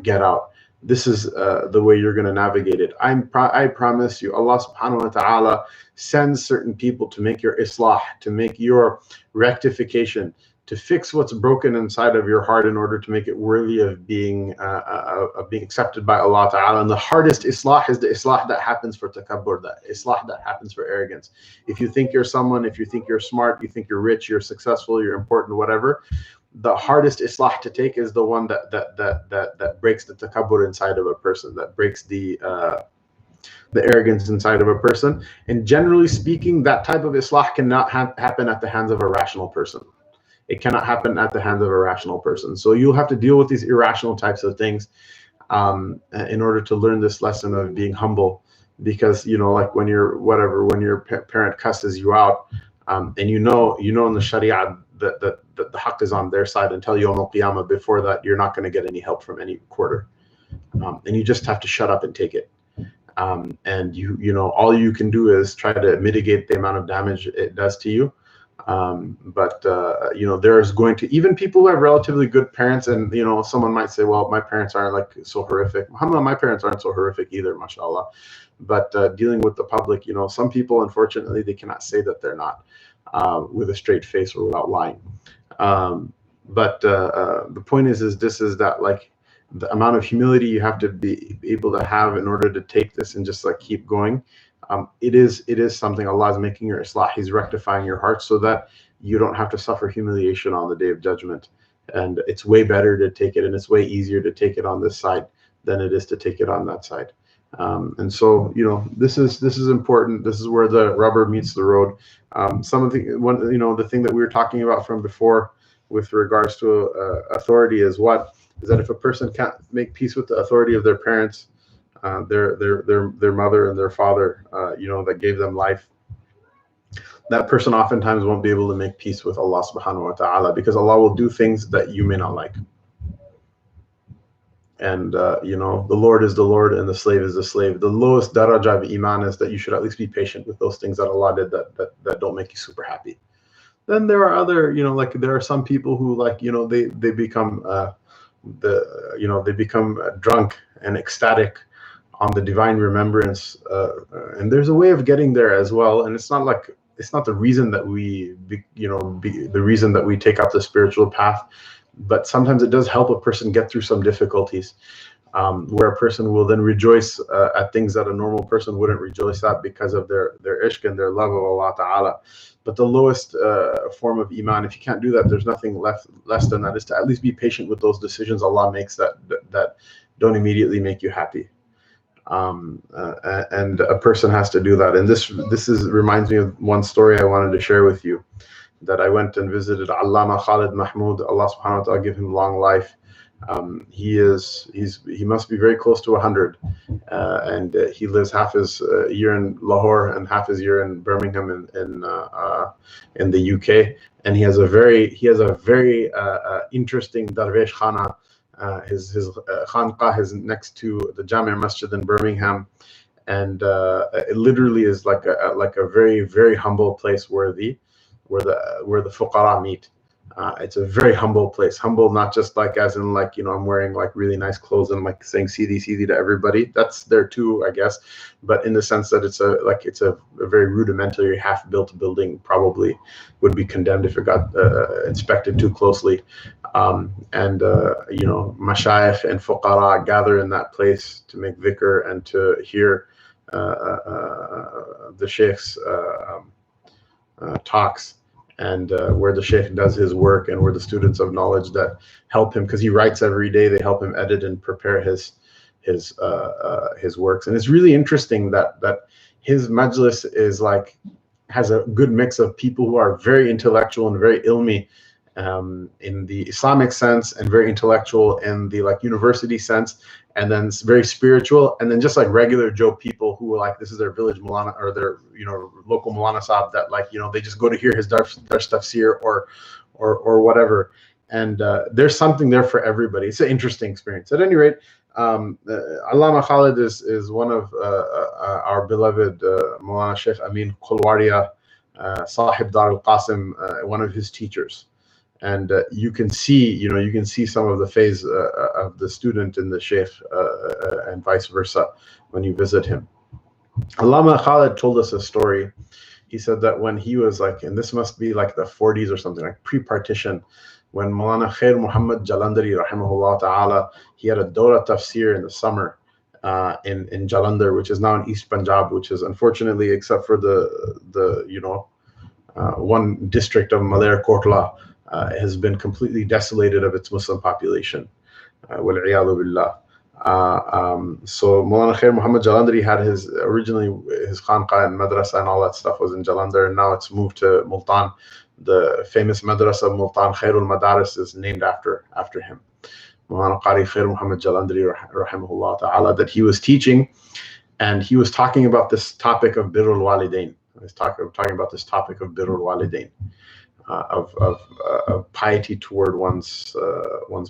Get out. This is the way you're going to navigate it. I promise you, Allah subhanahu wa ta'ala sends certain people to make your islah, to make your rectification, to fix what's broken inside of your heart in order to make it worthy of being accepted by Allah ta'ala. And the hardest islah is the islah that happens for takabbur, the islah that happens for arrogance. If you think you're someone, if you think you're smart, you think you're rich, you're successful, you're important, whatever, the hardest islah to take is the one that breaks the takabbur inside of a person, that breaks the arrogance inside of a person. And generally speaking, that type of islah cannot happen at the hands of a rational person. It cannot happen at the hands of a rational person. So you'll have to deal with these irrational types of things in order to learn this lesson of being humble. Because, you know, like when your parent cusses you out, and you know in the shari'ah that the haqq is on their side until Yawm al-Qiyamah. Before that, you're not going to get any help from any quarter. And you just have to shut up and take it. And you know, all you can do is try to mitigate the amount of damage it does to you. But there's going to, even people who have relatively good parents, and someone might say, well, my parents aren't like so horrific. Alhamdulillah, my parents aren't so horrific either, mashallah. But dealing with the public, some people, unfortunately, they cannot say that they're not with a straight face or without lying. But the point is that like the amount of humility you have to be able to have in order to take this and just like keep going. It is something Allah is making your islah. He's rectifying your heart so that you don't have to suffer humiliation on the Day of Judgment. And it's way better to take it, and it's way easier to take it on this side than it is to take it on that side. And so this is important. This is where the rubber meets the road. The thing that we were talking about from before with regards to authority is that if a person can't make peace with the authority of their parents, their mother and their father, that gave them life, that person oftentimes won't be able to make peace with Allah subhanahu wa ta'ala, because Allah will do things that you may not like. And the Lord is the Lord and the slave is the slave. The lowest darajah of iman is that you should at least be patient with those things that Allah did that don't make you super happy. Then there are other, there are some people who they become they become drunk and ecstatic on the divine remembrance, and there's a way of getting there as well. And it's not the reason that the reason that we take up the spiritual path, but sometimes it does help a person get through some difficulties, where a person will then rejoice at things that a normal person wouldn't rejoice at because of their ishq and their love of Allah Ta'ala. But the lowest form of iman, if you can't do that, there's nothing less than that, is to at least be patient with those decisions Allah makes that don't immediately make you happy. And a person has to do that. And this reminds me of one story I wanted to share with you, that I went and visited Allama Khalid Mahmoud. Allah subhanahu wa ta'ala give him long life. He must be very close to 100, and he lives half his year in Lahore and half his year in Birmingham in the UK. And he has a very interesting darvish khana. His khanqah is next to the Jami' Masjid in Birmingham, and it literally is like a very, very humble place where the fuqara meet. It's a very humble place. Humble, not just as in I'm wearing really nice clothes and saying CD to everybody. That's there too, I guess, but in the sense that it's a very rudimentary, half-built building. Probably would be condemned if it got inspected too closely. And mashayikh and fuqara gather in that place to make dhikr and to hear the sheikh's talks, and where the sheikh does his work, and where the students of knowledge that help him, because he writes every day, they help him edit and prepare his works. And it's really interesting that his majlis is has a good mix of people who are very intellectual and very ilmi in the Islamic sense, and very intellectual in the university sense, and then very spiritual, and then just regular Joe people who are this is their village Mulana or their local Mulana Sahib that they just go to hear his Darsh tafsir or whatever. And there's something there for everybody. It's an interesting experience. At any rate, Allama Khalid is one of our beloved Mulana Sheikh Amin Qulwariya, Sahib Dar al-Qasim, one of his teachers. And you can see some of the phase of the student in the sheikh, and vice versa when you visit him. Allama Khalid told us a story. He said that when he was and this must be the 40s or something, pre-partition, when Maulana Khair Muhammad Jalandhari rahimahullah ta'ala, he had a Dawra tafsir in the summer in Jalandhar, which is now in East Punjab, which is unfortunately, except for the one district of Maler Kotla, has been completely desolated of its Muslim population. Wal-'iyadhu billah. So Maulana Khair Muhammad Jalandhari had originally his khanqah and madrasa and all that stuff was in Jalandhar, and now it's moved to Multan. The famous madrasa of Multan, Khairul Madaris, is named after him. Maulana Qari Khair Muhammad Jalandhari rahimahullah ta'ala, that he was teaching, and he was talking about this topic of al-walidayn. He was talking about this topic of al-walidayn. Of piety toward one's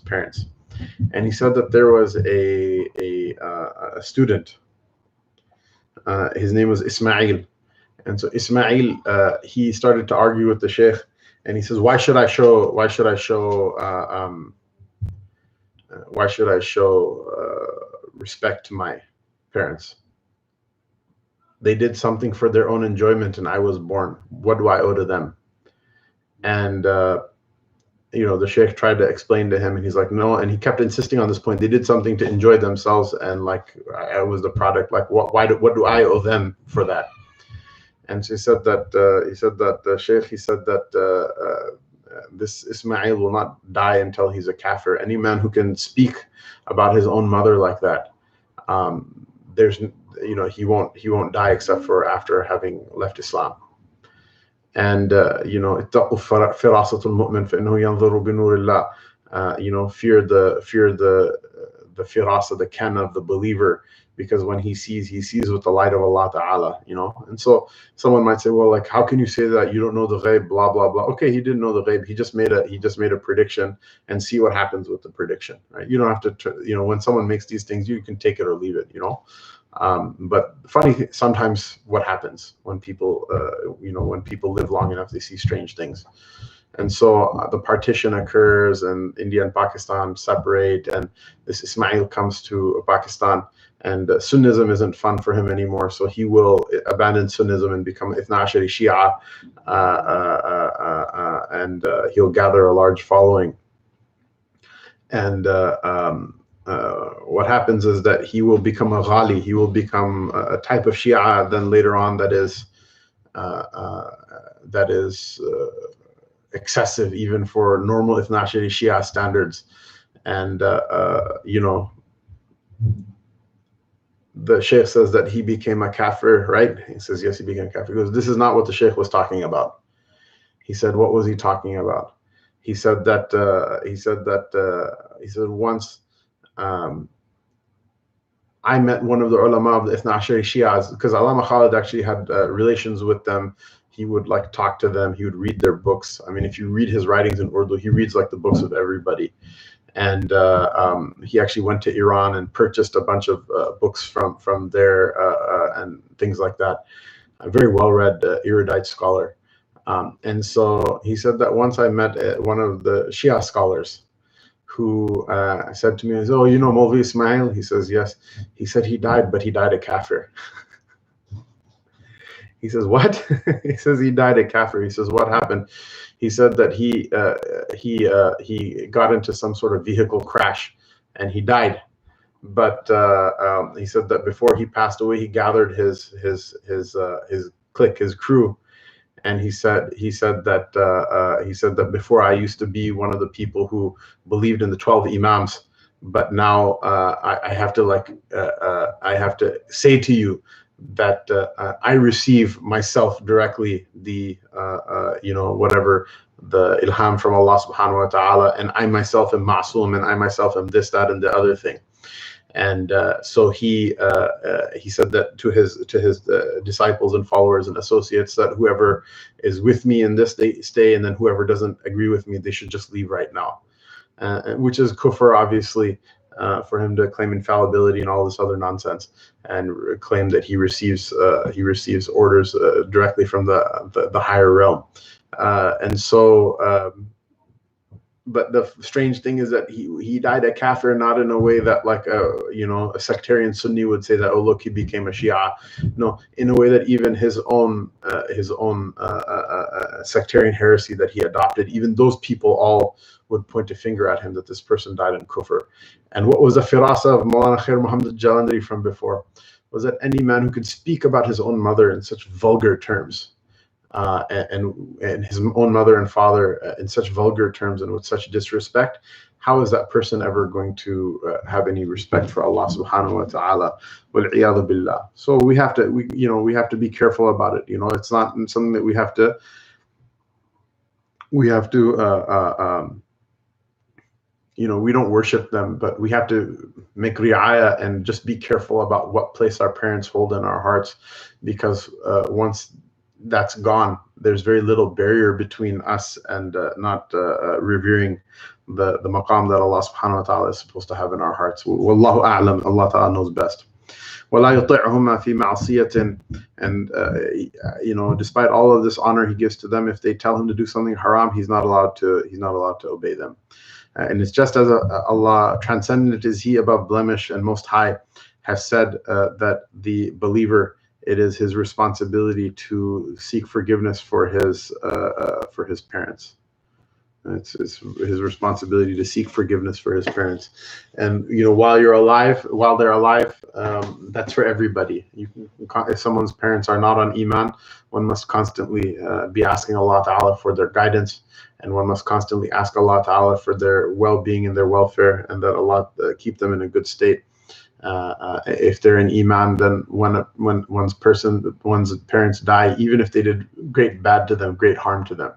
parents. And he said that there was a student, his name was Ismail, And so Ismail, he started to argue with the sheikh, and he says, why should I show respect to my parents? They did something for their own enjoyment, and I was born. What do I owe to them? And the sheikh tried to explain to him, and he's like, no. And he kept insisting on this point. They did something to enjoy themselves, and like I was the product. Like what do I owe them for that? And she said that the sheikh, he said that this Ismail will not die until he's a kafir. Any man who can speak about his own mother like that, he won't die except for after having left Islam. And اتقوا فراسة المؤمن فإنه ينظر بنور الله. Fear the firasa, the ken of the believer, because when he sees with the light of Allah Ta'ala. And so someone might say, well, like, how can you say that? You don't know the ghaib, blah blah blah. Okay, he didn't know the ghaib. He just made a prediction, and see what happens with the prediction, right? You don't have to when someone makes these things, you can take it or leave it. But funny, sometimes what happens when people live long enough, they see strange things. And so the partition occurs, and India and Pakistan separate, and this Ismail comes to Pakistan, and Sunnism isn't fun for him anymore, so he will abandon Sunnism and become Ithna Ashari Shia, and he'll gather a large following. And what happens is that he will become a ghali, he will become a type of Shia then later on that is excessive even for normal Ithna Ashari Shia standards. And the sheikh says that he became a kafir, right? He says, yes, he became a kafir. He goes, this is not what the sheikh was talking about. He said, what was he talking about? He said that once I met one of the ulama of the Ithna Ashari Shias, because Allama Khalid actually had relations with them. He would like talk to them. He would read their books. I mean, if you read his writings in Urdu, he reads like the books of everybody. And he actually went to Iran and purchased a bunch of books from there and things like that. A very well-read, erudite scholar. And so he said that once I met one of the Shia scholars who said to me, oh, you know Mawlvi Ismail? He says, yes. He said he died, but he died a kafir. He says, what? He says he died a kafir. He says, what happened? He said that he got into some sort of vehicle crash and he died. But he said that before he passed away, he gathered his clique, his crew, and he said that before I used to be one of the people who believed in the 12 imams, but now I have to say to you that I receive myself directly the whatever the ilham from Allah subhanahu wa ta'ala, and I myself am ma'soom, and I myself am this, that, and the other thing. And so he said that to his disciples and followers and associates, that whoever is with me in this, they stay, and then whoever doesn't agree with me, they should just leave right now, which is kufr, obviously, for him to claim infallibility and all this other nonsense, and claim that he receives orders directly from the higher realm. And so but the strange thing is that he died a kafir, not in a way that like a sectarian Sunni would say that, oh look, he became a Shia. No, in a way that even his own sectarian heresy that he adopted, even those people all would point a finger at him that this person died in kufr. And what was the firasa of Maulana Khair Muhammad Jalandhari from before was that any man who could speak about his own mother in such vulgar terms, and his own mother and father in such vulgar terms and with such disrespect, how is that person ever going to have any respect for Allah subhanahu wa ta'ala? Wal-'iyadhu billah. So we have to be careful about it. It's not something that we have to we don't worship them, but we have to make ri'ayah and just be careful about what place our parents hold in our hearts, because once that's gone, there's very little barrier between us and not revering the maqam that Allah subhanahu wa ta'ala is supposed to have in our hearts. Wallahu a'lam, Allah ta'ala knows best. وَلَا يُطِعْهُمَا فِي مَعْصِيَةٍ. And despite all of this honor he gives to them, if they tell him to do something haram, he's not allowed to obey them. And it's just as Allah, transcendent is He, above blemish and most high, has said that the believer, it is his responsibility to seek forgiveness for his parents. It's his responsibility to seek forgiveness for his parents. And while they're alive, that's for everybody. If someone's parents are not on Iman, one must constantly be asking Allah Ta'ala for their guidance, and one must constantly ask Allah Ta'ala for their well-being and their welfare, and that Allah keep them in a good state. If they're in Iman, then when one's parents die, even if they did great bad to them, great harm to them,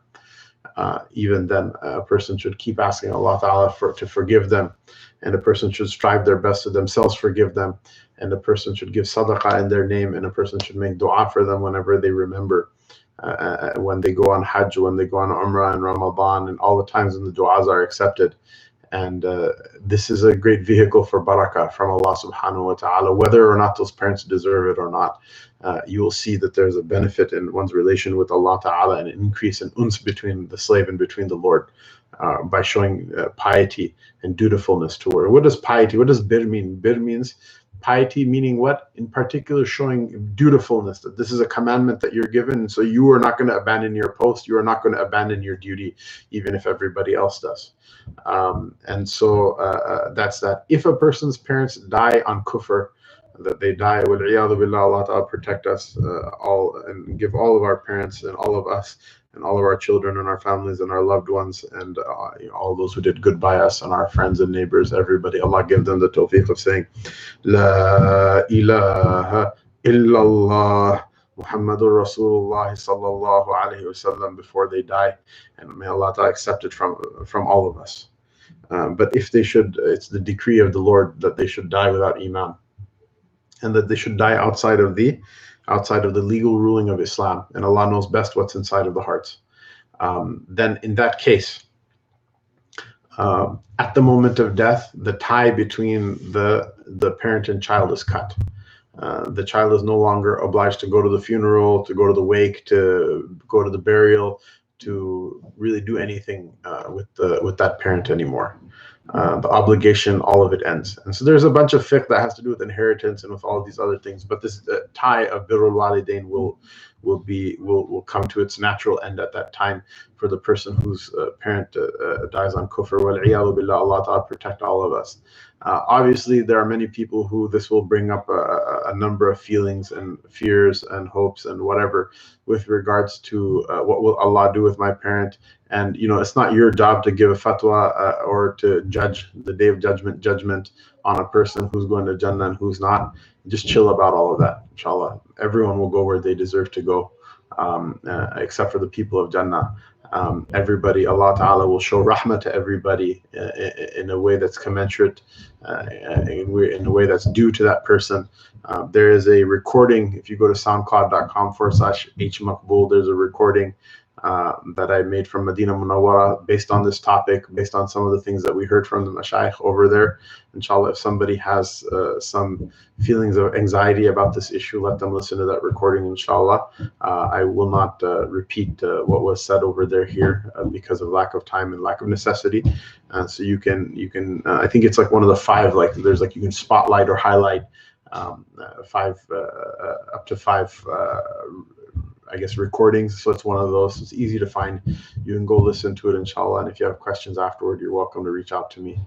even then a person should keep asking Allah Ta'ala to forgive them, and a person should strive their best to themselves forgive them, and a person should give sadaqah in their name, and a person should make dua for them whenever they remember, when they go on Hajj, when they go on Umrah and Ramadan, and all the times when the du'as are accepted. And this is a great vehicle for barakah from Allah subhanahu wa ta'ala, whether or not those parents deserve it or not. You will see that there's a benefit in one's relation with Allah Ta'ala, and an increase in uns between the slave and between the Lord, by showing piety and dutifulness toward. What does piety, what does bir mean? Bir means piety, meaning what? In particular, showing dutifulness, that this is a commandment that you're given, so you are not going to abandon your post, you are not going to abandon your duty, even if everybody else does. And so that's that. If a person's parents die on kufr, that they die, wal-'iyadhu billah, Allah Ta'ala protect us all, and give all of our parents and all of us and all of our children and our families and our loved ones, and all those who did good by us, and our friends and neighbors, everybody, Allah give them the tawfiq of saying La ilaha illallah Muhammadur Rasulullah sallallahu'alayhi wasallam before they die, and may Allah Ta'ala accept it from all of us. But if they should, it's the decree of the Lord that they should die without Iman, and that they should die outside of the legal ruling of Islam, and Allah knows best what's inside of the hearts. Then in that case, at the moment of death, the tie between the parent and child is cut. The child is no longer obliged to go to the funeral, to go to the wake, to go to the burial, to really do anything with that parent anymore. The obligation, all of it ends. And so there's a bunch of fiqh that has to do with inheritance and with all of these other things, but this tie of al-walidayn will come to its natural end at that time for the person whose parent dies on kufr. Wal-'iyadhu billah, Allah Ta'ala protect all of us. Obviously, there are many people who this will bring up a number of feelings and fears and hopes and whatever with regards to what will Allah do with my parent. And it's not your job to give a fatwa or to judge the day of judgment on a person who's going to Jannah and who's not. Just chill about all of that, inshallah. Everyone will go where they deserve to go, except for the people of Jannah. Everybody, Allah Ta'ala will show rahmah to everybody in a way that's commensurate, in a way that's due to that person. There is a recording, if you go to soundcloud.com/hmakbul, there's a recording that I made from Medina Munawwara based on this topic, based on some of the things that we heard from the mashayikh over there. Inshallah, if somebody has some feelings of anxiety about this issue, let them listen to that recording, inshallah. I will not repeat what was said over there here because of lack of time and lack of necessity. So you can I think it's like one of the 5, like there's like you can spotlight or highlight 5 up to 5 I guess recordings. So it's one of those. It's easy to find. You can go listen to it, inshallah. And if you have questions afterward, you're welcome to reach out to me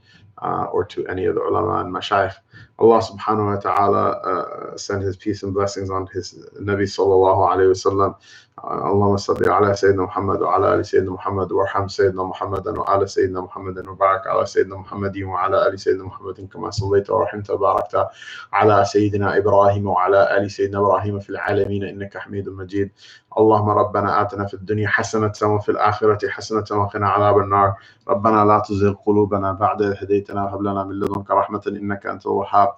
or to any of the ulama and mashayikh. Allah subhanahu wa ta'ala send his peace and blessings on his Nabi sallallahu alayhi wa sallam. Allahumma salli ala Sayyidina Muhammad wa ala ali Sayyidina Muhammad wa arham Sayyidina Muhammadan wa ala Sayyidina Muhammadan wa barak ala Sayyidina Muhammadin wa ala ali Sayyidina Muhammadin kama sallaita wa rahimta wa barakta ala Sayyidina Ibrahim wa ala ali Sayyidina Ibrahim fil alameen innaka hamidun majid. اللهم ربنا آتنا في الدنيا حسنة وفي الآخرة حسنة وقنا عذاب النار. ربنا لا تزغ قلوبنا بعد إذ هديتنا وهب لنا من لدنك رحمة إنك أنت الوهاب.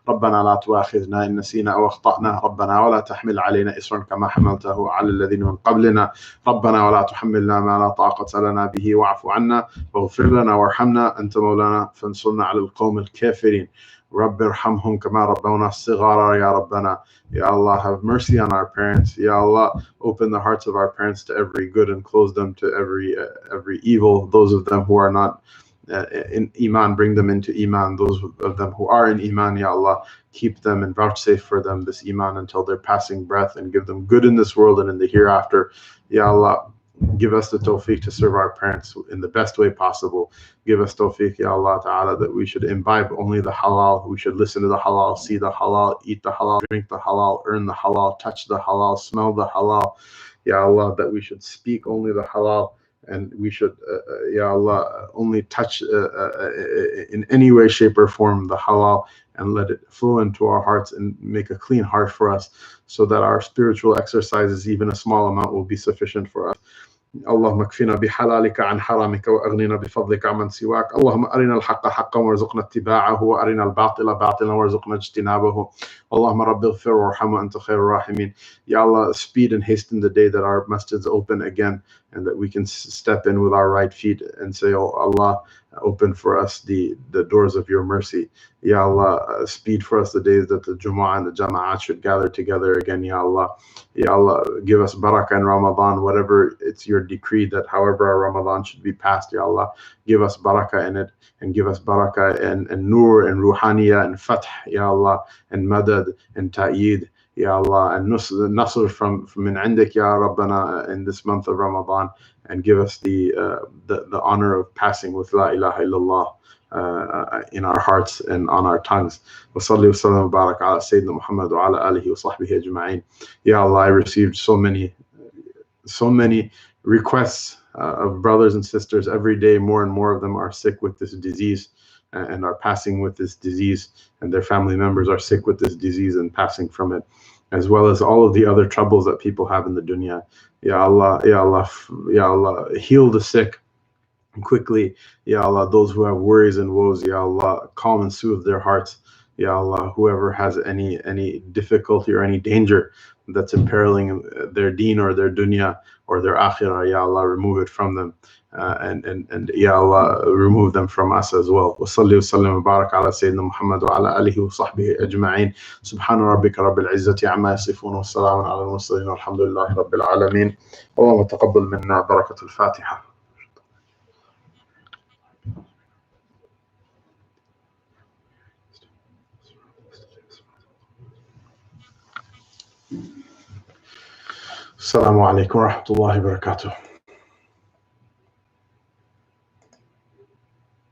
ربنا لا تؤاخذنا إن نسينا أو أخطأنا. ربنا ولا تحمل علينا إصرا كما حملته على الذين من قبلنا. ربنا ولا تحملنا ما لا طاقة لنا به واعف عنا واغفر لنا وارحمنا أنت مولانا فانصرنا على القوم الكافرين. رَبِّ ارْحَمْهُمْ كَمَا رَبَّوْنَا صِغَارًا يَا رَبَّنَا. Ya Allah, have mercy on our parents. Ya Allah, open the hearts of our parents to every good and close them to every evil. Those of them who are not in Iman, bring them into Iman. Those of them who are in Iman, Ya Allah, keep them and vouchsafe for them this Iman until their passing breath, and give them good in this world and in the hereafter. Ya Allah, give us the tawfiq to serve our parents in the best way possible. Give us tawfiq, Ya Allah Ta'ala, that we should imbibe only the halal. We should listen to the halal, see the halal, eat the halal, drink the halal, earn the halal, touch the halal, smell the halal. Ya Allah, that we should speak only the halal, and we should, Ya Allah, only touch in any way, shape, or form the halal, and let it flow into our hearts and make a clean heart for us, so that our spiritual exercises, even a small amount, will be sufficient for us. اللهم اكفنا بحلالك عن حرامك واغننا بفضلك عمن سواك. اللهم ارنا الحق حقا وارزقنا اتباعه وارنا الباطل باطلا وارزقنا اجتنابه. اللهم رب اغفر وارحم وانت خير الراحمين. Ya Allah, speed and hasten the day that our masjids open again, and that we can step in with our right feet and say, oh Allah, open for us the doors of your mercy. Ya Allah, speed for us the days that the Jumu'ah and the Jama'at should gather together again. Ya Allah, Ya Allah, give us barakah in Ramadan, whatever it's your decree that however our Ramadan should be passed. Ya Allah, give us barakah in it, and give us barakah and nur and ruhaniya and fath, Ya Allah, and madad and ta'eed, Ya Allah, and nasr from min indik, Ya Rabbana, in this month of Ramadan, and give us the honor of passing with La ilaha illallah in our hearts and on our tongues. Wa salli wa sallam wa barak ala Sayyidina Muhammad wa ala alihi wa sahbihi ajma'in. Ya Allah, I received so many requests of brothers and sisters every day. More and more of them are sick with this disease and are passing with this disease, and their family members are sick with this disease and passing from it, as well as all of the other troubles that people have in the dunya. Ya Allah, Ya Allah, Ya Allah, heal the sick quickly. Ya Allah, those who have worries and woes, Ya Allah, calm and soothe their hearts. Ya Allah, whoever has any difficulty or any danger that's imperiling their deen or their dunya or their akhirah, Ya Allah, remove it from them. And Ya Allah, remove them from us as well. Wa salli wa sallam wa barak ala Sayyidina Muhammad wa ala alihi wa sahbihi ajma'in. Subhana rabbika rabbil izzati amma yasifun wa salamun ala al-mursalin walhamdulillahi rabbil alameen. Allahumma taqabbal minna barakatul Fatiha. Assalamu alaikum wa rahmatullahi wa barakatuh.